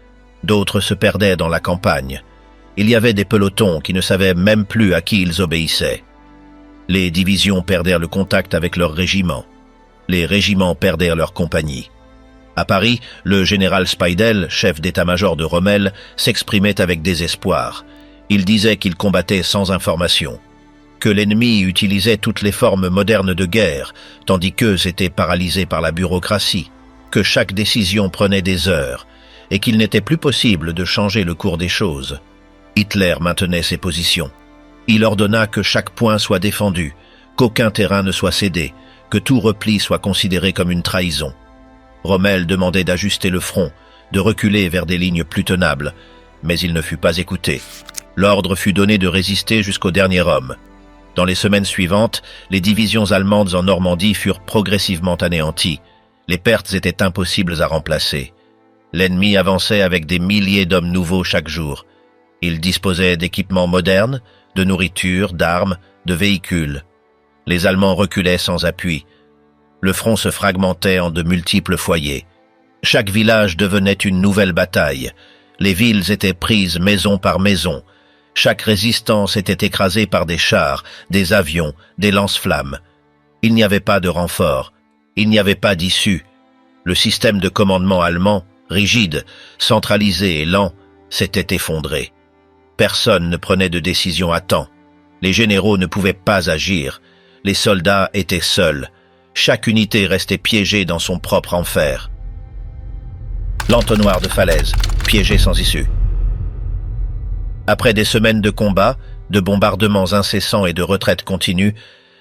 D'autres se perdaient dans la campagne. Il y avait des pelotons qui ne savaient même plus à qui ils obéissaient. Les divisions perdèrent le contact avec leurs régiments. Les régiments perdèrent leur compagnie. À Paris, le général Speidel, chef d'état-major de Rommel, s'exprimait avec désespoir. Il disait qu'il combattait sans information, que l'ennemi utilisait toutes les formes modernes de guerre, tandis qu'eux étaient paralysés par la bureaucratie, que chaque décision prenait des heures, et qu'il n'était plus possible de changer le cours des choses. Hitler maintenait ses positions. Il ordonna que chaque point soit défendu, qu'aucun terrain ne soit cédé, que tout repli soit considéré comme une trahison. Rommel demandait d'ajuster le front, de reculer vers des lignes plus tenables, mais il ne fut pas écouté. L'ordre fut donné de résister jusqu'au dernier homme. Dans les semaines suivantes, les divisions allemandes en Normandie furent progressivement anéanties. Les pertes étaient impossibles à remplacer. L'ennemi avançait avec des milliers d'hommes nouveaux chaque jour. Il disposait d'équipements modernes, de nourriture, d'armes, de véhicules. Les Allemands reculaient sans appui. Le front se fragmentait en de multiples foyers. Chaque village devenait une nouvelle bataille. Les villes étaient prises maison par maison. Chaque résistance était écrasée par des chars, des avions, des lance-flammes. Il n'y avait pas de renfort. Il n'y avait pas d'issue. Le système de commandement allemand, rigide, centralisé et lent, s'était effondré. Personne ne prenait de décision à temps. Les généraux ne pouvaient pas agir. Les soldats étaient seuls. Chaque unité restait piégée dans son propre enfer. L'entonnoir de falaise, piégé sans issue. Après des semaines de combats, de bombardements incessants et de retraites continues,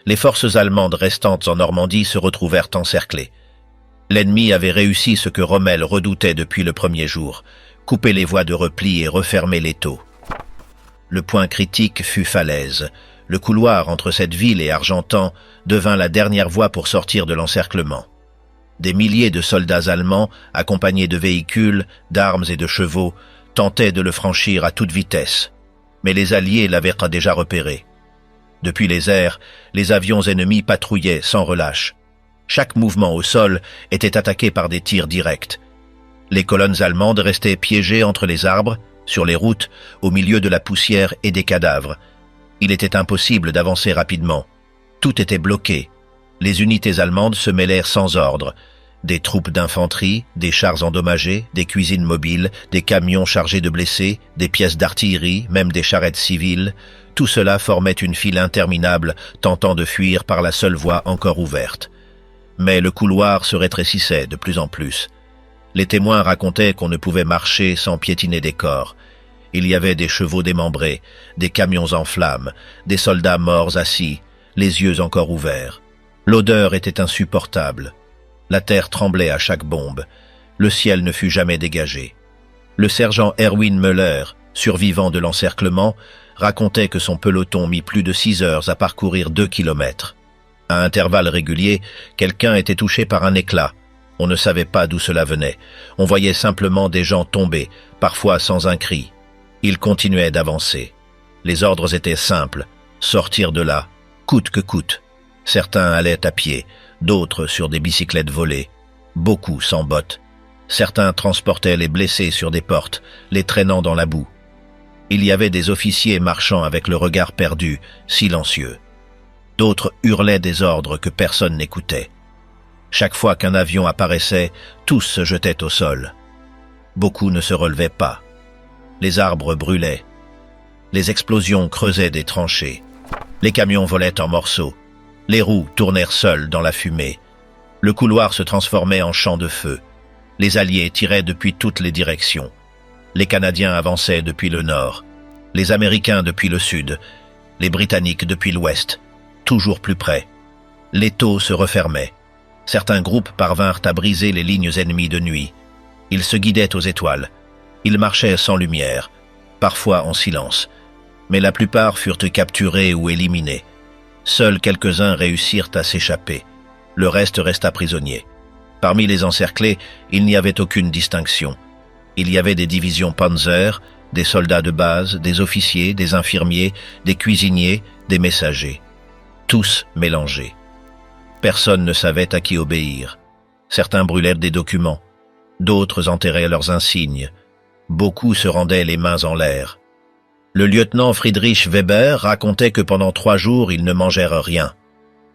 les forces allemandes restantes en Normandie se retrouvèrent encerclées. L'ennemi avait réussi ce que Rommel redoutait depuis le premier jour, couper les voies de repli et refermer l'étau. Le point critique fut Falaise. Le couloir entre cette ville et Argentan devint la dernière voie pour sortir de l'encerclement. Des milliers de soldats allemands, accompagnés de véhicules, d'armes et de chevaux, tentaient de le franchir à toute vitesse. Mais les Alliés l'avaient déjà repéré. Depuis les airs, les avions ennemis patrouillaient sans relâche. Chaque mouvement au sol était attaqué par des tirs directs. Les colonnes allemandes restaient piégées entre les arbres, sur les routes, au milieu de la poussière et des cadavres. Il était impossible d'avancer rapidement. Tout était bloqué. Les unités allemandes se mêlèrent sans ordre. Des troupes d'infanterie, des chars endommagés, des cuisines mobiles, des camions chargés de blessés, des pièces d'artillerie, même des charrettes civiles, tout cela formait une file interminable, tentant de fuir par la seule voie encore ouverte. Mais le couloir se rétrécissait de plus en plus. Les témoins racontaient qu'on ne pouvait marcher sans piétiner des corps. Il y avait des chevaux démembrés, des camions en flammes, des soldats morts assis, les yeux encore ouverts. L'odeur était insupportable. La terre tremblait à chaque bombe. Le ciel ne fut jamais dégagé. Le sergent Erwin Müller, survivant de l'encerclement, racontait que son peloton mit plus de 6 heures à parcourir 2 kilomètres. À intervalles réguliers, quelqu'un était touché par un éclat. On ne savait pas d'où cela venait. On voyait simplement des gens tomber, parfois sans un cri. Ils continuaient d'avancer. Les ordres étaient simples. Sortir de là, coûte que coûte. Certains allaient à pied, d'autres sur des bicyclettes volées. Beaucoup sans bottes. Certains transportaient les blessés sur des portes, les traînant dans la boue. Il y avait des officiers marchant avec le regard perdu, silencieux. D'autres hurlaient des ordres que personne n'écoutait. Chaque fois qu'un avion apparaissait, tous se jetaient au sol. Beaucoup ne se relevaient pas. Les arbres brûlaient. Les explosions creusaient des tranchées. Les camions volaient en morceaux. Les roues tournèrent seules dans la fumée. Le couloir se transformait en champ de feu. Les Alliés tiraient depuis toutes les directions. Les Canadiens avançaient depuis le nord. Les Américains depuis le sud. Les Britanniques depuis l'ouest. Toujours plus près. L'étau se refermait. Certains groupes parvinrent à briser les lignes ennemies de nuit. Ils se guidaient aux étoiles. Ils marchaient sans lumière, parfois en silence. Mais la plupart furent capturés ou éliminés. Seuls quelques-uns réussirent à s'échapper. Le reste resta prisonnier. Parmi les encerclés, il n'y avait aucune distinction. Il y avait des divisions Panzer, des soldats de base, des officiers, des infirmiers, des cuisiniers, des messagers. Tous mélangés. Personne ne savait à qui obéir. Certains brûlèrent des documents. D'autres enterraient leurs insignes. Beaucoup se rendaient les mains en l'air. Le lieutenant Friedrich Weber racontait que pendant 3 jours, ils ne mangèrent rien.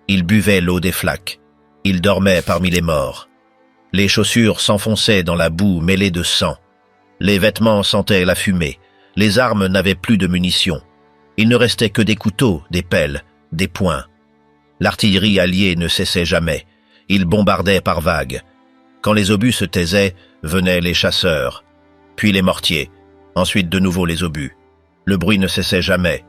Ils buvaient l'eau des flaques. Ils dormaient parmi les morts. Les chaussures s'enfonçaient dans la boue mêlée de sang. Les vêtements sentaient la fumée. Les armes n'avaient plus de munitions. Il ne restait que des couteaux, des pelles, des poings. L'artillerie alliée ne cessait jamais. Ils bombardaient par vagues. Quand les obus se taisaient, venaient les chasseurs. Puis les mortiers. Ensuite de nouveau les obus. Le bruit ne cessait jamais.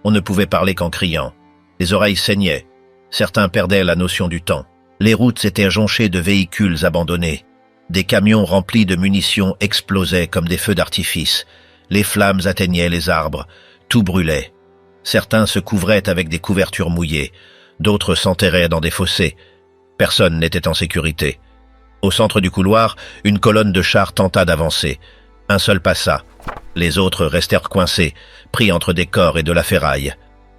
On ne pouvait parler qu'en criant. Les oreilles saignaient. Certains perdaient la notion du temps. Les routes étaient jonchées de véhicules abandonnés. Des camions remplis de munitions explosaient comme des feux d'artifice. Les flammes atteignaient les arbres. Tout brûlait. Certains se couvraient avec des couvertures mouillées. D'autres s'enterraient dans des fossés. Personne n'était en sécurité. Au centre du couloir, une colonne de chars tenta d'avancer. Un seul passa. Les autres restèrent coincés, pris entre des corps et de la ferraille.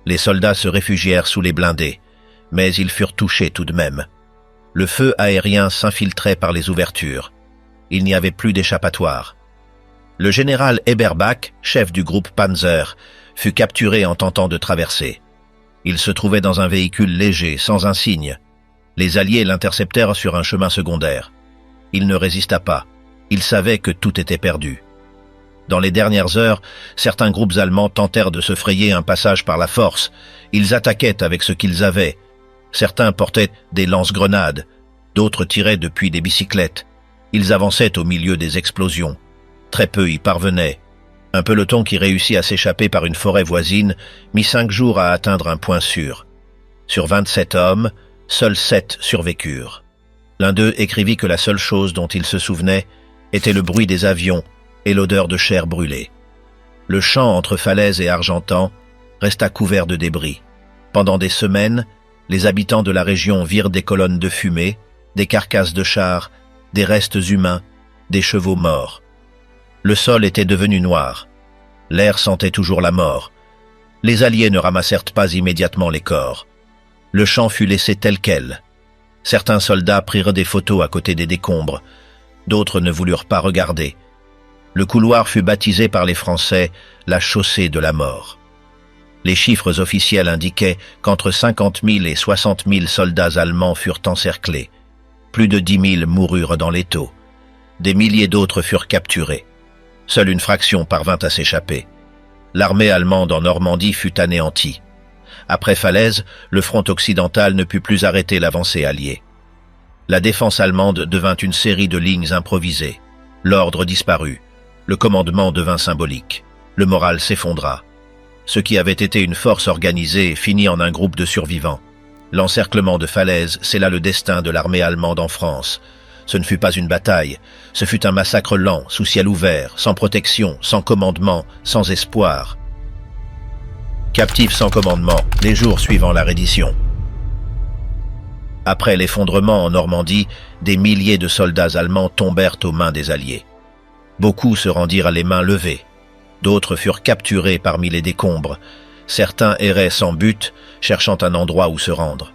Les soldats se réfugièrent sous les blindés. Mais ils furent touchés tout de même. Le feu aérien s'infiltrait par les ouvertures. Il n'y avait plus d'échappatoire. Le général Eberbach, chef du groupe Panzer, fut capturé en tentant de traverser. Il se trouvait dans un véhicule léger, sans insigne. Les Alliés l'interceptèrent sur un chemin secondaire. Il ne résista pas. Il savait que tout était perdu. Dans les dernières heures, certains groupes allemands tentèrent de se frayer un passage par la force. Ils attaquaient avec ce qu'ils avaient. Certains portaient des lance-grenades, d'autres tiraient depuis des bicyclettes. Ils avançaient au milieu des explosions. Très peu y parvenaient. Un peloton qui réussit à s'échapper par une forêt voisine mit 5 jours à atteindre un point sûr. Sur 27 hommes, seuls 7 survécurent. L'un d'eux écrivit que la seule chose dont il se souvenait était le bruit des avions et l'odeur de chair brûlée. Le champ entre Falaise et Argentan resta couvert de débris. Pendant des semaines, les habitants de la région virent des colonnes de fumée, des carcasses de chars, des restes humains, des chevaux morts. Le sol était devenu noir. L'air sentait toujours la mort. Les Alliés ne ramassèrent pas immédiatement les corps. Le champ fut laissé tel quel. Certains soldats prirent des photos à côté des décombres. D'autres ne voulurent pas regarder. Le couloir fut baptisé par les Français la chaussée de la mort. Les chiffres officiels indiquaient qu'entre 50 000 et 60 000 soldats allemands furent encerclés. Plus de 10 000 moururent dans l'étau. Des milliers d'autres furent capturés. Seule une fraction parvint à s'échapper. L'armée allemande en Normandie fut anéantie. Après Falaise, le front occidental ne put plus arrêter l'avancée alliée. La défense allemande devint une série de lignes improvisées. L'ordre disparut. Le commandement devint symbolique. Le moral s'effondra. Ce qui avait été une force organisée finit en un groupe de survivants. L'encerclement de Falaise scella le destin de l'armée allemande en France. Ce ne fut pas une bataille, ce fut un massacre lent, sous ciel ouvert, sans protection, sans commandement, sans espoir. Captifs sans commandement, les jours suivant la reddition. Après l'effondrement en Normandie, des milliers de soldats allemands tombèrent aux mains des Alliés. Beaucoup se rendirent les mains levées. D'autres furent capturés parmi les décombres. Certains erraient sans but, cherchant un endroit où se rendre.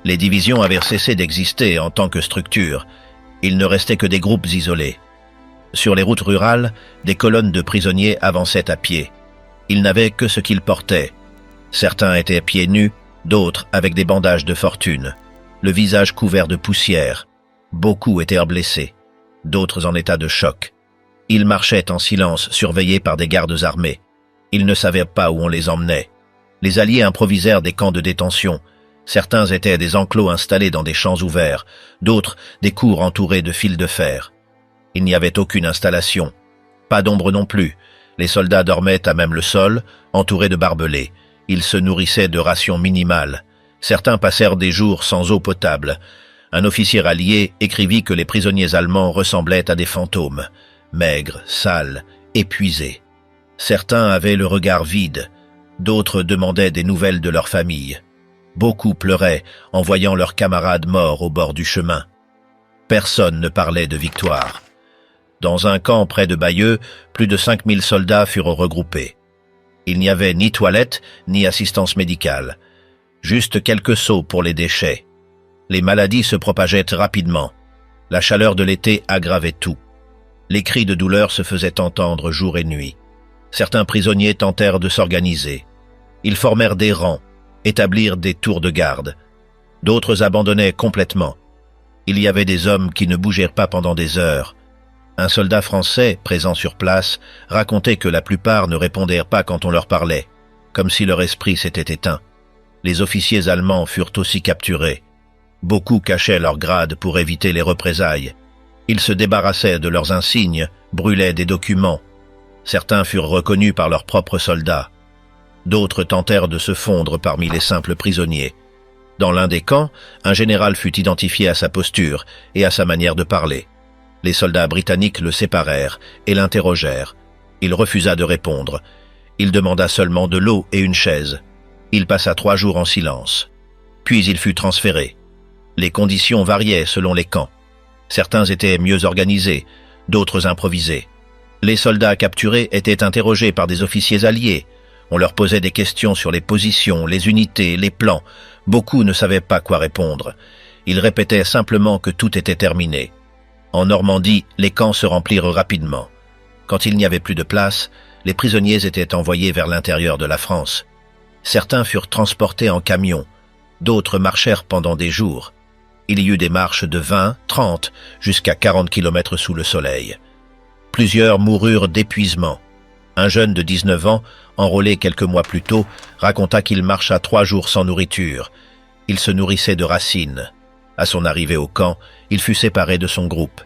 Les divisions avaient cessé d'exister en tant que structure. Il ne restait que des groupes isolés. Sur les routes rurales, des colonnes de prisonniers avançaient à pied. Ils n'avaient que ce qu'ils portaient. Certains étaient pieds nus, d'autres avec des bandages de fortune, le visage couvert de poussière. Beaucoup étaient blessés, d'autres en état de choc. Ils marchaient en silence, surveillés par des gardes armés. Ils ne savaient pas où on les emmenait. Les Alliés improvisèrent des camps de détention. Certains étaient des enclos installés dans des champs ouverts, d'autres des cours entourés de fils de fer. Il n'y avait aucune installation. Pas d'ombre non plus. Les soldats dormaient à même le sol, entourés de barbelés. Ils se nourrissaient de rations minimales. Certains passèrent des jours sans eau potable. Un officier allié écrivit que les prisonniers allemands ressemblaient à des fantômes, maigres, sales, épuisés. Certains avaient le regard vide, d'autres demandaient des nouvelles de leur famille. Beaucoup pleuraient en voyant leurs camarades morts au bord du chemin. Personne ne parlait de victoire. Dans un camp près de Bayeux, plus de 5000 soldats furent regroupés. Il n'y avait ni toilette, ni assistance médicale. Juste quelques seaux pour les déchets. Les maladies se propageaient rapidement. La chaleur de l'été aggravait tout. Les cris de douleur se faisaient entendre jour et nuit. Certains prisonniers tentèrent de s'organiser. Ils formèrent des rangs, établirent des tours de garde. D'autres abandonnaient complètement. Il y avait des hommes qui ne bougèrent pas pendant des heures. Un soldat français, présent sur place, racontait que la plupart ne répondirent pas quand on leur parlait, comme si leur esprit s'était éteint. Les officiers allemands furent aussi capturés. Beaucoup cachaient leur grade pour éviter les représailles. Ils se débarrassaient de leurs insignes, brûlaient des documents. Certains furent reconnus par leurs propres soldats. D'autres tentèrent de se fondre parmi les simples prisonniers. Dans l'un des camps, un général fut identifié à sa posture et à sa manière de parler. Les soldats britanniques le séparèrent et l'interrogèrent. Il refusa de répondre. Il demanda seulement de l'eau et une chaise. Il passa 3 jours en silence. Puis il fut transféré. Les conditions variaient selon les camps. Certains étaient mieux organisés, d'autres improvisés. Les soldats capturés étaient interrogés par des officiers alliés. On leur posait des questions sur les positions, les unités, les plans. Beaucoup ne savaient pas quoi répondre. Ils répétaient simplement que tout était terminé. En Normandie, les camps se remplirent rapidement. Quand il n'y avait plus de place, les prisonniers étaient envoyés vers l'intérieur de la France. Certains furent transportés en camion, d'autres marchèrent pendant des jours. Il y eut des marches de 20, 30, jusqu'à 40 kilomètres sous le soleil. Plusieurs moururent d'épuisement. Un jeune de 19 ans, enrôlé quelques mois plus tôt, raconta qu'il marcha 3 jours sans nourriture. Il se nourrissait de racines. À son arrivée au camp, il fut séparé de son groupe.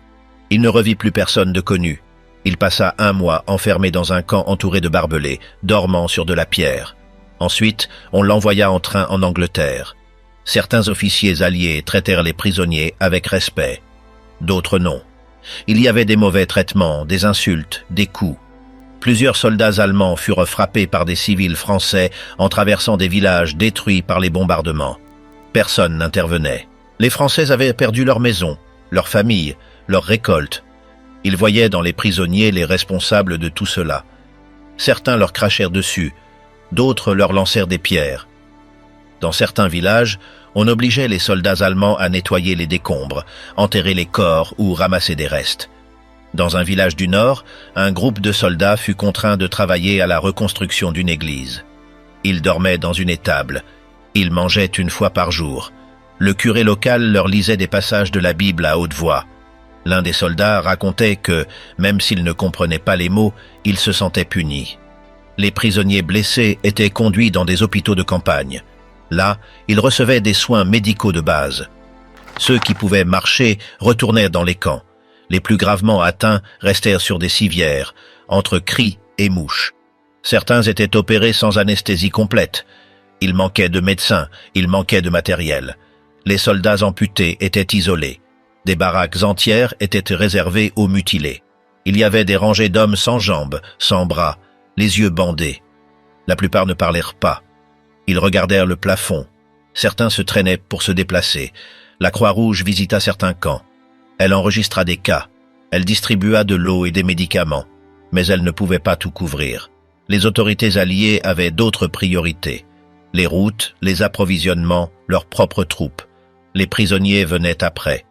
Il ne revit plus personne de connu. Il passa 1 mois enfermé dans un camp entouré de barbelés, dormant sur de la pierre. Ensuite, on l'envoya en train en Angleterre. Certains officiers alliés traitèrent les prisonniers avec respect. D'autres non. Il y avait des mauvais traitements, des insultes, des coups. Plusieurs soldats allemands furent frappés par des civils français en traversant des villages détruits par les bombardements. Personne n'intervenait. Les Français avaient perdu leur maison, leur famille, leurs récoltes. Ils voyaient dans les prisonniers les responsables de tout cela. Certains leur crachèrent dessus, d'autres leur lancèrent des pierres. Dans certains villages, on obligeait les soldats allemands à nettoyer les décombres, enterrer les corps ou ramasser des restes. Dans un village du Nord, un groupe de soldats fut contraint de travailler à la reconstruction d'une église. Ils dormaient dans une étable. Ils mangeaient 1 fois par jour. Le curé local leur lisait des passages de la Bible à haute voix. L'un des soldats racontait que, même s'il ne comprenait pas les mots, il se sentait puni. Les prisonniers blessés étaient conduits dans des hôpitaux de campagne. Là, ils recevaient des soins médicaux de base. Ceux qui pouvaient marcher retournaient dans les camps. Les plus gravement atteints restèrent sur des civières, entre cris et mouches. Certains étaient opérés sans anesthésie complète. Il manquait de médecins, il manquait de matériel. Les soldats amputés étaient isolés. Des baraques entières étaient réservées aux mutilés. Il y avait des rangées d'hommes sans jambes, sans bras, les yeux bandés. La plupart ne parlèrent pas. Ils regardèrent le plafond. Certains se traînaient pour se déplacer. La Croix-Rouge visita certains camps. Elle enregistra des cas. Elle distribua de l'eau et des médicaments. Mais elle ne pouvait pas tout couvrir. Les autorités alliées avaient d'autres priorités. Les routes, les approvisionnements, leurs propres troupes. Les prisonniers venaient après.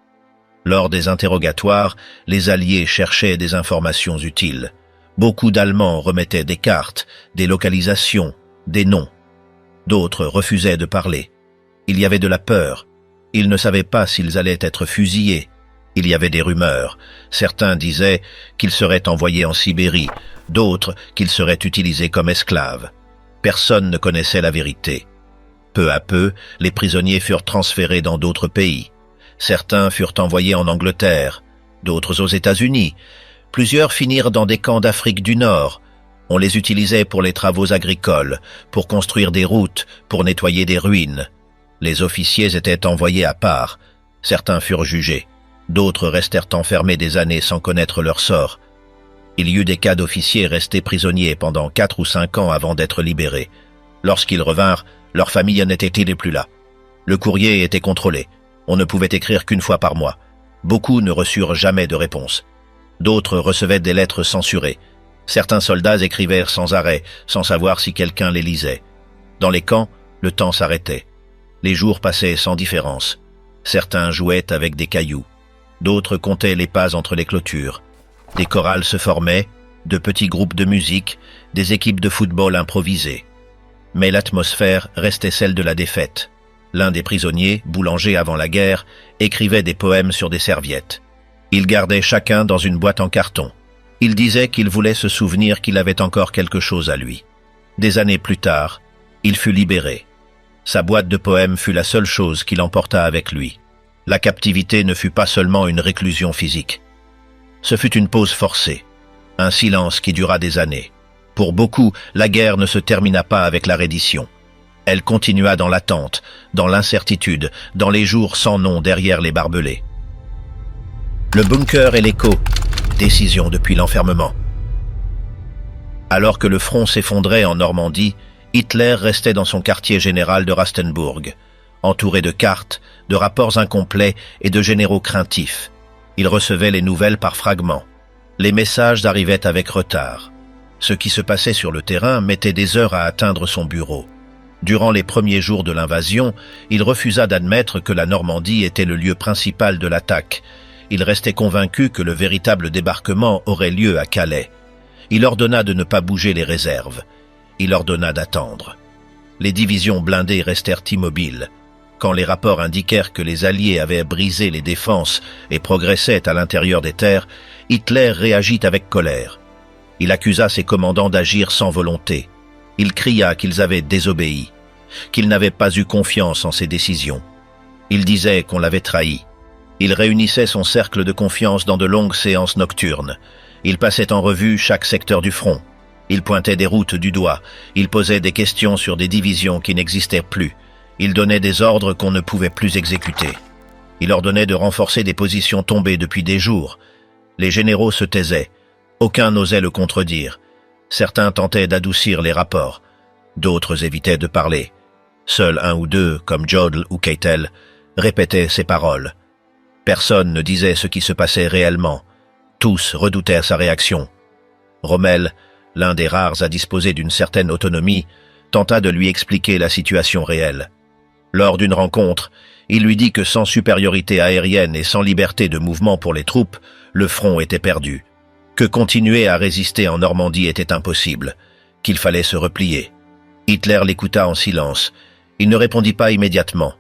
Lors des interrogatoires, les Alliés cherchaient des informations utiles. Beaucoup d'Allemands remettaient des cartes, des localisations, des noms. D'autres refusaient de parler. Il y avait de la peur. Ils ne savaient pas s'ils allaient être fusillés. Il y avait des rumeurs. Certains disaient qu'ils seraient envoyés en Sibérie, d'autres qu'ils seraient utilisés comme esclaves. Personne ne connaissait la vérité. Peu à peu, les prisonniers furent transférés dans d'autres pays. Certains furent envoyés en Angleterre, d'autres aux États-Unis. Plusieurs finirent dans des camps d'Afrique du Nord. On les utilisait pour les travaux agricoles, pour construire des routes, pour nettoyer des ruines. Les officiers étaient envoyés à part. Certains furent jugés. D'autres restèrent enfermés des années sans connaître leur sort. Il y eut des cas d'officiers restés prisonniers pendant 4 ou 5 ans avant d'être libérés. Lorsqu'ils revinrent, leur famille n'était plus là. Le courrier était contrôlé. On ne pouvait écrire qu'une fois par mois. Beaucoup ne reçurent jamais de réponse. D'autres recevaient des lettres censurées. Certains soldats écrivaient sans arrêt, sans savoir si quelqu'un les lisait. Dans les camps, le temps s'arrêtait. Les jours passaient sans différence. Certains jouaient avec des cailloux. D'autres comptaient les pas entre les clôtures. Des chorales se formaient, de petits groupes de musique, des équipes de football improvisées. Mais l'atmosphère restait celle de la défaite. L'un des prisonniers, boulanger avant la guerre, écrivait des poèmes sur des serviettes. Ils gardaient chacun dans une boîte en carton. Il disait qu'il voulait se souvenir qu'il avait encore quelque chose à lui. Des années plus tard, il fut libéré. Sa boîte de poèmes fut la seule chose qu'il emporta avec lui. La captivité ne fut pas seulement une réclusion physique. Ce fut une pause forcée, un silence qui dura des années. Pour beaucoup, la guerre ne se termina pas avec la reddition. Elle continua dans l'attente, dans l'incertitude, dans les jours sans nom derrière les barbelés. Le bunker et l'écho, décision depuis l'enfermement. Alors que le front s'effondrait en Normandie, Hitler restait dans son quartier général de Rastenburg, entouré de cartes, de rapports incomplets et de généraux craintifs. Il recevait les nouvelles par fragments. Les messages arrivaient avec retard. Ce qui se passait sur le terrain mettait des heures à atteindre son bureau. Durant les premiers jours de l'invasion, il refusa d'admettre que la Normandie était le lieu principal de l'attaque. Il restait convaincu que le véritable débarquement aurait lieu à Calais. Il ordonna de ne pas bouger les réserves. Il ordonna d'attendre. Les divisions blindées restèrent immobiles. Quand les rapports indiquèrent que les Alliés avaient brisé les défenses et progressaient à l'intérieur des terres, Hitler réagit avec colère. Il accusa ses commandants d'agir sans volonté. Il cria qu'ils avaient désobéi, qu'ils n'avaient pas eu confiance en ses décisions. Il disait qu'on l'avait trahi. Il réunissait son cercle de confiance dans de longues séances nocturnes. Il passait en revue chaque secteur du front. Il pointait des routes du doigt. Il posait des questions sur des divisions qui n'existaient plus. Il donnait des ordres qu'on ne pouvait plus exécuter. Il ordonnait de renforcer des positions tombées depuis des jours. Les généraux se taisaient. Aucun n'osait le contredire. Certains tentaient d'adoucir les rapports. D'autres évitaient de parler. Seuls un ou deux, comme Jodl ou Keitel, répétaient ces paroles. Personne ne disait ce qui se passait réellement. Tous redoutaient sa réaction. Rommel, l'un des rares à disposer d'une certaine autonomie, tenta de lui expliquer la situation réelle. Lors d'une rencontre, il lui dit que sans supériorité aérienne et sans liberté de mouvement pour les troupes, le front était perdu, que continuer à résister en Normandie était impossible, qu'il fallait se replier. Hitler l'écouta en silence. Il ne répondit pas immédiatement.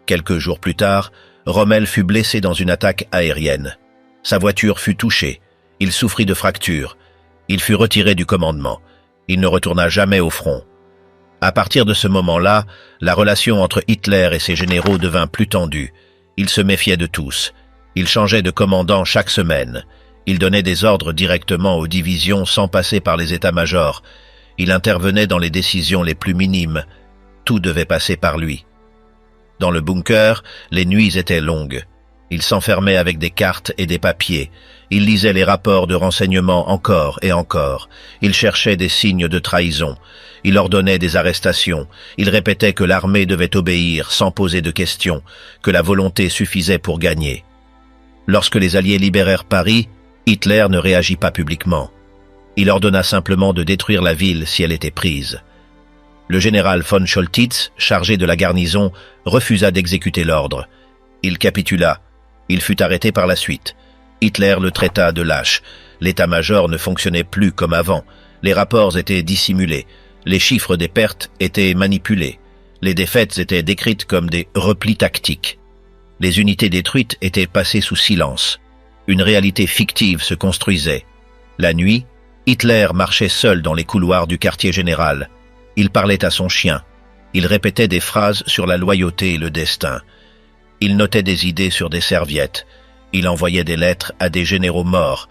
Quelques jours plus tard, Rommel fut blessé dans une attaque aérienne. Sa voiture fut touchée. Il souffrit de fractures. Il fut retiré du commandement. Il ne retourna jamais au front. À partir de ce moment-là, la relation entre Hitler et ses généraux devint plus tendue. Il se méfiait de tous. Il changeait de commandant chaque semaine. Il donnait des ordres directement aux divisions sans passer par les états-majors. Il intervenait dans les décisions les plus minimes. Tout devait passer par lui. Dans le bunker, les nuits étaient longues. Il s'enfermait avec des cartes et des papiers. Il lisait les rapports de renseignement encore et encore. Il cherchait des signes de trahison. Il ordonnait des arrestations. Il répétait que l'armée devait obéir sans poser de questions, que la volonté suffisait pour gagner. Lorsque les Alliés libérèrent Paris, Hitler ne réagit pas publiquement. Il ordonna simplement de détruire la ville si elle était prise. Le général von Choltitz, chargé de la garnison, refusa d'exécuter l'ordre. Il capitula. Il fut arrêté par la suite. Hitler le traita de lâche. L'état-major ne fonctionnait plus comme avant. Les rapports étaient dissimulés. Les chiffres des pertes étaient manipulés. Les défaites étaient décrites comme des replis tactiques. Les unités détruites étaient passées sous silence. Une réalité fictive se construisait. La nuit, Hitler marchait seul dans les couloirs du quartier général. Il parlait à son chien. Il répétait des phrases sur la loyauté et le destin. Il notait des idées sur des serviettes. Il envoyait des lettres à des généraux morts.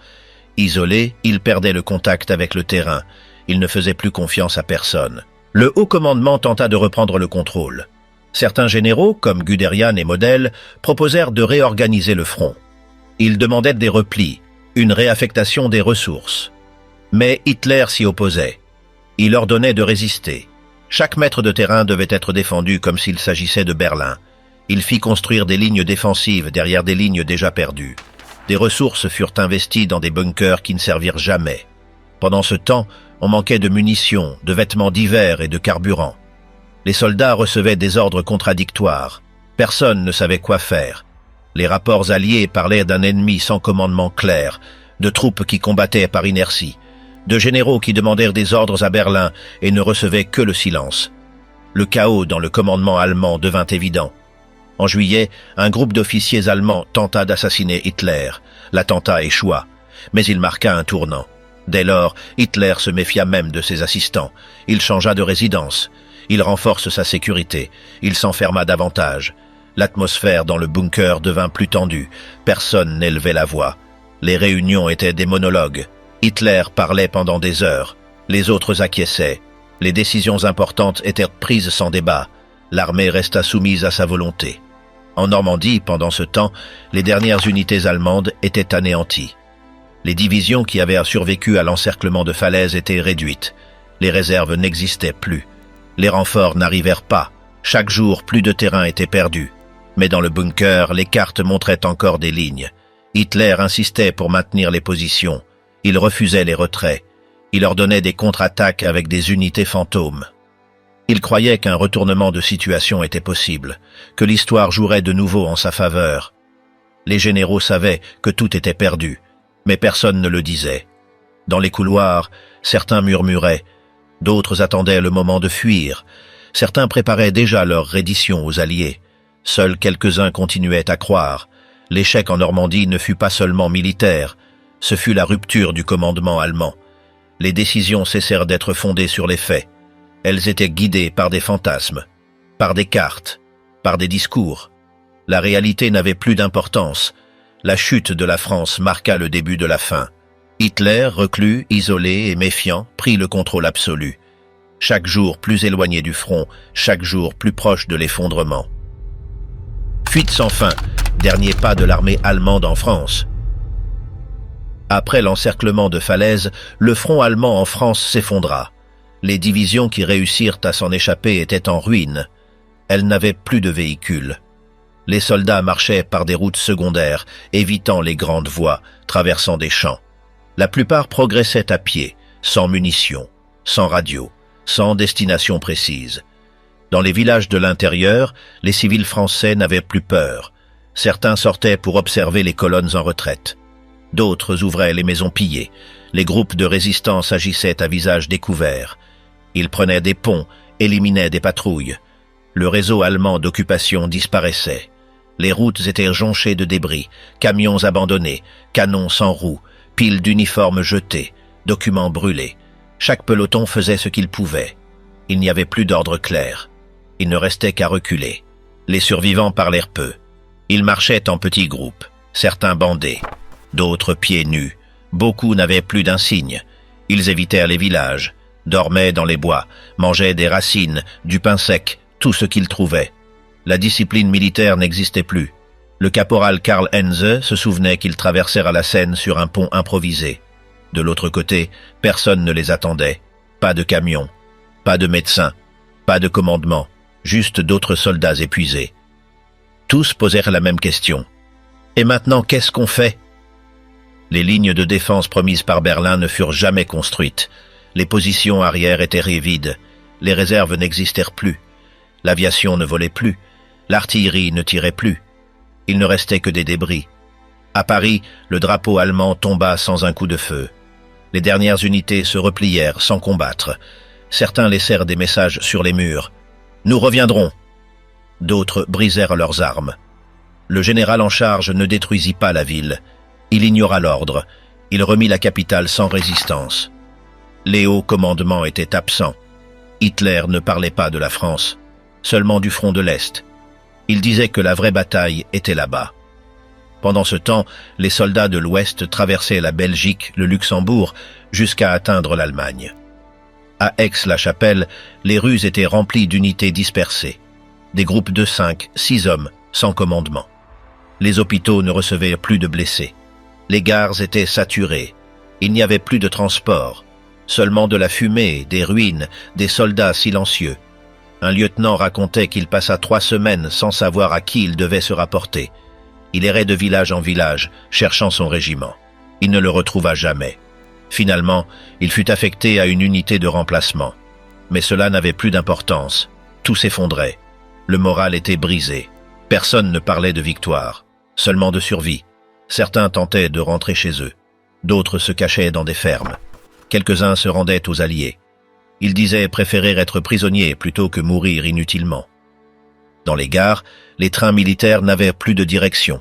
Isolé, il perdait le contact avec le terrain. Il ne faisait plus confiance à personne. Le haut commandement tenta de reprendre le contrôle. Certains généraux, comme Guderian et Model, proposèrent de réorganiser le front. Ils demandaient des replis, une réaffectation des ressources. Mais Hitler s'y opposait. Il ordonnait de résister. Chaque mètre de terrain devait être défendu comme s'il s'agissait de Berlin. Il fit construire des lignes défensives derrière des lignes déjà perdues. Des ressources furent investies dans des bunkers qui ne servirent jamais. Pendant ce temps, on manquait de munitions, de vêtements d'hiver et de carburant. Les soldats recevaient des ordres contradictoires. Personne ne savait quoi faire. Les rapports alliés parlaient d'un ennemi sans commandement clair, de troupes qui combattaient par inertie, de généraux qui demandèrent des ordres à Berlin et ne recevaient que le silence. Le chaos dans le commandement allemand devint évident. En juillet, un groupe d'officiers allemands tenta d'assassiner Hitler. L'attentat échoua, mais il marqua un tournant. Dès lors, Hitler se méfia même de ses assistants. Il changea de résidence. Il renforce sa sécurité. Il s'enferma davantage. L'atmosphère dans le bunker devint plus tendue. Personne n'élevait la voix. Les réunions étaient des monologues. Hitler parlait pendant des heures. Les autres acquiesçaient. Les décisions importantes étaient prises sans débat. L'armée resta soumise à sa volonté. En Normandie, pendant ce temps, les dernières unités allemandes étaient anéanties. Les divisions qui avaient survécu à l'encerclement de Falaise étaient réduites. Les réserves n'existaient plus. Les renforts n'arrivèrent pas. Chaque jour, plus de terrain était perdu. Mais dans le bunker, les cartes montraient encore des lignes. Hitler insistait pour maintenir les positions. Il refusait les retraits. Il ordonnait des contre-attaques avec des unités fantômes. Il croyait qu'un retournement de situation était possible, que l'histoire jouerait de nouveau en sa faveur. Les généraux savaient que tout était perdu, mais personne ne le disait. Dans les couloirs, certains murmuraient, d'autres attendaient le moment de fuir, certains préparaient déjà leur reddition aux Alliés. Seuls quelques-uns continuaient à croire. L'échec en Normandie ne fut pas seulement militaire, ce fut la rupture du commandement allemand. Les décisions cessèrent d'être fondées sur les faits. Elles étaient guidées par des fantasmes, par des cartes, par des discours. La réalité n'avait plus d'importance. La chute de la France marqua le début de la fin. Hitler, reclus, isolé et méfiant, prit le contrôle absolu. Chaque jour plus éloigné du front, chaque jour plus proche de l'effondrement. Fuite sans fin, dernier pas de l'armée allemande en France. Après l'encerclement de Falaise, le front allemand en France s'effondra. Les divisions qui réussirent à s'en échapper étaient en ruine. Elles n'avaient plus de véhicules. Les soldats marchaient par des routes secondaires, évitant les grandes voies, traversant des champs. La plupart progressaient à pied, sans munitions, sans radio, sans destination précise. Dans les villages de l'intérieur, les civils français n'avaient plus peur. Certains sortaient pour observer les colonnes en retraite. D'autres ouvraient les maisons pillées. Les groupes de résistance agissaient à visage découvert. Ils prenaient des ponts, éliminaient des patrouilles. Le réseau allemand d'occupation disparaissait. Les routes étaient jonchées de débris, camions abandonnés, canons sans roues, piles d'uniformes jetés, documents brûlés. Chaque peloton faisait ce qu'il pouvait. Il n'y avait plus d'ordre clair. Il ne restait qu'à reculer. Les survivants parlèrent peu. Ils marchaient en petits groupes, certains bandés, d'autres pieds nus. Beaucoup n'avaient plus d'insignes. Ils évitèrent les villages, dormaient dans les bois, mangeaient des racines, du pain sec, tout ce qu'ils trouvaient. La discipline militaire n'existait plus. Le caporal Karl Heinze se souvenait qu'ils traversèrent à la Seine sur un pont improvisé. De l'autre côté, personne ne les attendait. Pas de camions, pas de médecins, pas de commandement, juste d'autres soldats épuisés. Tous posèrent la même question. Et maintenant, qu'est-ce qu'on fait ? Les lignes de défense promises par Berlin ne furent jamais construites. Les positions arrière étaient vides. Les réserves n'existèrent plus. L'aviation ne volait plus. L'artillerie ne tirait plus. Il ne restait que des débris. À Paris, le drapeau allemand tomba sans un coup de feu. Les dernières unités se replièrent sans combattre. Certains laissèrent des messages sur les murs. « Nous reviendrons !» D'autres brisèrent leurs armes. Le général en charge ne détruisit pas la ville. Il ignora l'ordre. Il remit la capitale sans résistance. Les hauts commandements étaient absents. Hitler ne parlait pas de la France, seulement du front de l'Est. Il disait que la vraie bataille était là-bas. Pendant ce temps, les soldats de l'Ouest traversaient la Belgique, le Luxembourg, jusqu'à atteindre l'Allemagne. À Aix-la-Chapelle, les rues étaient remplies d'unités dispersées. des groupes de 5, 6 hommes, sans commandement. Les hôpitaux ne recevaient plus de blessés. Les gares étaient saturées. Il n'y avait plus de transport. Seulement de la fumée, des ruines, des soldats silencieux. Un lieutenant racontait qu'il passa 3 semaines sans savoir à qui il devait se rapporter. Il errait de village en village, cherchant son régiment. Il ne le retrouva jamais. Finalement, il fut affecté à une unité de remplacement. Mais cela n'avait plus d'importance. Tout s'effondrait. Le moral était brisé. Personne ne parlait de victoire, seulement de survie. Certains tentaient de rentrer chez eux. D'autres se cachaient dans des fermes. Quelques-uns se rendaient aux Alliés. Ils disaient préférer être prisonniers plutôt que mourir inutilement. Dans les gares, les trains militaires n'avaient plus de direction.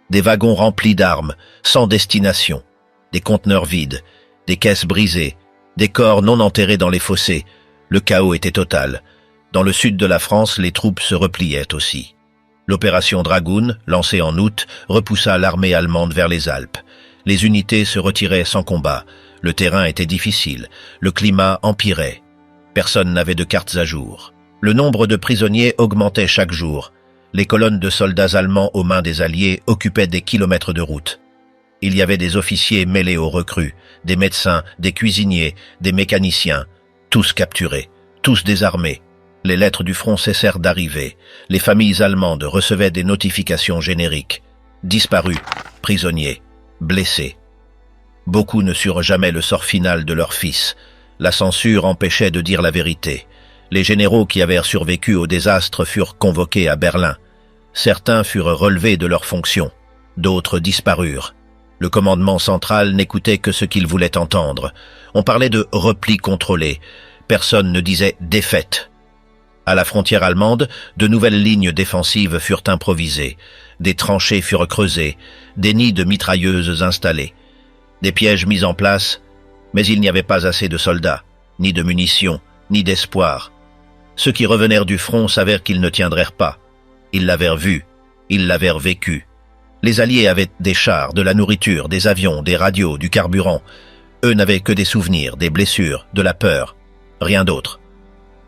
Des wagons remplis d'armes, sans destination. Des conteneurs vides, des caisses brisées, des corps non enterrés dans les fossés. Le chaos était total. Dans le sud de la France, les troupes se repliaient aussi. L'opération Dragoon, lancée en août, repoussa l'armée allemande vers les Alpes. Les unités se retiraient sans combat. Le terrain était difficile. Le climat empirait. Personne n'avait de cartes à jour. Le nombre de prisonniers augmentait chaque jour. Les colonnes de soldats allemands aux mains des Alliés occupaient des kilomètres de route. Il y avait des officiers mêlés aux recrues, des médecins, des cuisiniers, des mécaniciens, tous capturés, tous désarmés. Les lettres du front cessèrent d'arriver. Les familles allemandes recevaient des notifications génériques. Disparus, prisonniers, blessés. Beaucoup ne surent jamais le sort final de leurs fils. La censure empêchait de dire la vérité. Les généraux qui avaient survécu au désastre furent convoqués à Berlin. Certains furent relevés de leurs fonctions. D'autres disparurent. Le commandement central n'écoutait que ce qu'il voulait entendre. On parlait de repli contrôlé. Personne ne disait défaite. À la frontière allemande, de nouvelles lignes défensives furent improvisées. Des tranchées furent creusées, des nids de mitrailleuses installés. Des pièges mis en place, mais il n'y avait pas assez de soldats, ni de munitions, ni d'espoir. Ceux qui revenèrent du front savèrent qu'ils ne tiendraient pas. Ils l'avaient vu, ils l'avaient vécu. Les Alliés avaient des chars, de la nourriture, des avions, des radios, du carburant. Eux n'avaient que des souvenirs, des blessures, de la peur, rien d'autre.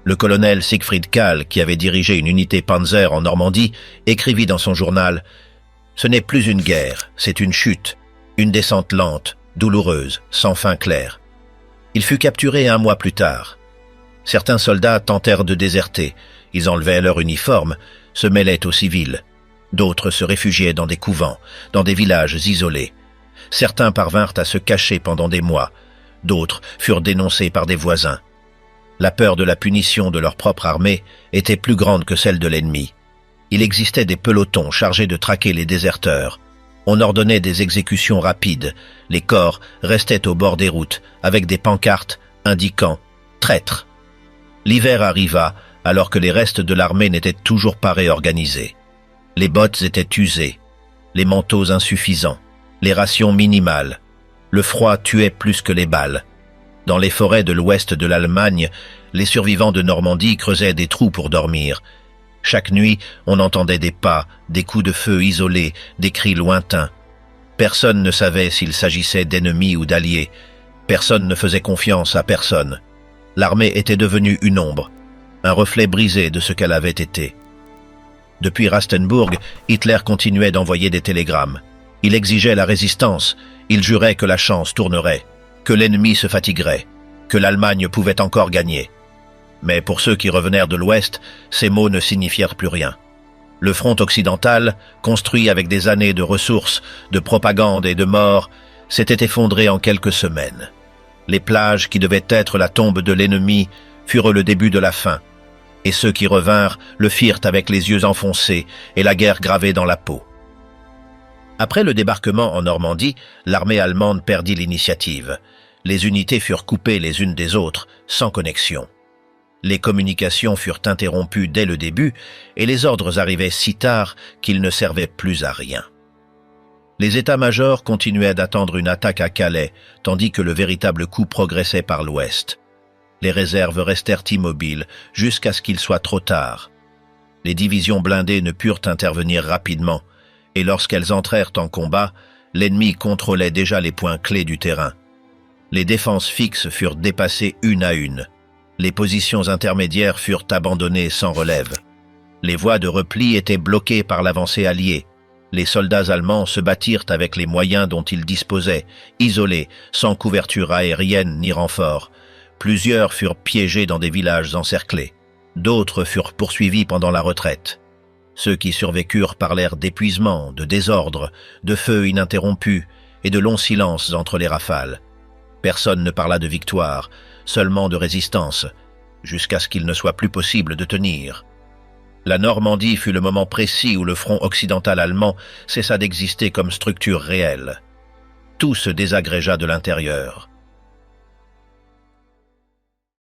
Le colonel Siegfried Kahl, qui avait dirigé une unité Panzer en Normandie, écrivit dans son journal « Ce n'est plus une guerre, c'est une chute, une descente lente, douloureuse, sans fin clair. » Il fut capturé 1 mois plus tard. Certains soldats tentèrent de déserter. Ils enlevaient leur uniforme, se mêlaient aux civils. D'autres se réfugiaient dans des couvents, dans des villages isolés. Certains parvinrent à se cacher pendant des mois. D'autres furent dénoncés par des voisins. La peur de la punition de leur propre armée était plus grande que celle de l'ennemi. Il existait des pelotons chargés de traquer les déserteurs. On ordonnait des exécutions rapides. Les corps restaient au bord des routes, avec des pancartes indiquant « Traître ». L'hiver arriva, alors que les restes de l'armée n'étaient toujours pas réorganisés. Les bottes étaient usées, les manteaux insuffisants, les rations minimales. Le froid tuait plus que les balles. Dans les forêts de l'ouest de l'Allemagne, les survivants de Normandie creusaient des trous pour dormir. Chaque nuit, on entendait des pas, des coups de feu isolés, des cris lointains. Personne ne savait s'il s'agissait d'ennemis ou d'alliés. Personne ne faisait confiance à personne. L'armée était devenue une ombre, un reflet brisé de ce qu'elle avait été. Depuis Rastenburg, Hitler continuait d'envoyer des télégrammes. Il exigeait la résistance, il jurait que la chance tournerait, que l'ennemi se fatiguerait, que l'Allemagne pouvait encore gagner. Mais pour ceux qui revenaient de l'Ouest, ces mots ne signifièrent plus rien. Le front occidental, construit avec des années de ressources, de propagande et de mort, s'était effondré en quelques semaines. Les plages qui devaient être la tombe de l'ennemi furent le début de la fin, et ceux qui revinrent le firent avec les yeux enfoncés et la guerre gravée dans la peau. Après le débarquement en Normandie, l'armée allemande perdit l'initiative. Les unités furent coupées les unes des autres, sans connexion. Les communications furent interrompues dès le début et les ordres arrivaient si tard qu'ils ne servaient plus à rien. Les états-majors continuaient d'attendre une attaque à Calais, tandis que le véritable coup progressait par l'ouest. Les réserves restèrent immobiles jusqu'à ce qu'il soit trop tard. Les divisions blindées ne purent intervenir rapidement, et lorsqu'elles entrèrent en combat, l'ennemi contrôlait déjà les points clés du terrain. Les défenses fixes furent dépassées une à une. Les positions intermédiaires furent abandonnées sans relève. Les voies de repli étaient bloquées par l'avancée alliée. Les soldats allemands se battirent avec les moyens dont ils disposaient, isolés, sans couverture aérienne ni renfort. Plusieurs furent piégés dans des villages encerclés. D'autres furent poursuivis pendant la retraite. Ceux qui survécurent parlèrent d'épuisement, de désordre, de feux ininterrompus et de longs silences entre les rafales. Personne ne parla de victoire, seulement de résistance, jusqu'à ce qu'il ne soit plus possible de tenir. La Normandie fut le moment précis où le front occidental allemand cessa d'exister comme structure réelle. Tout se désagrégea de l'intérieur.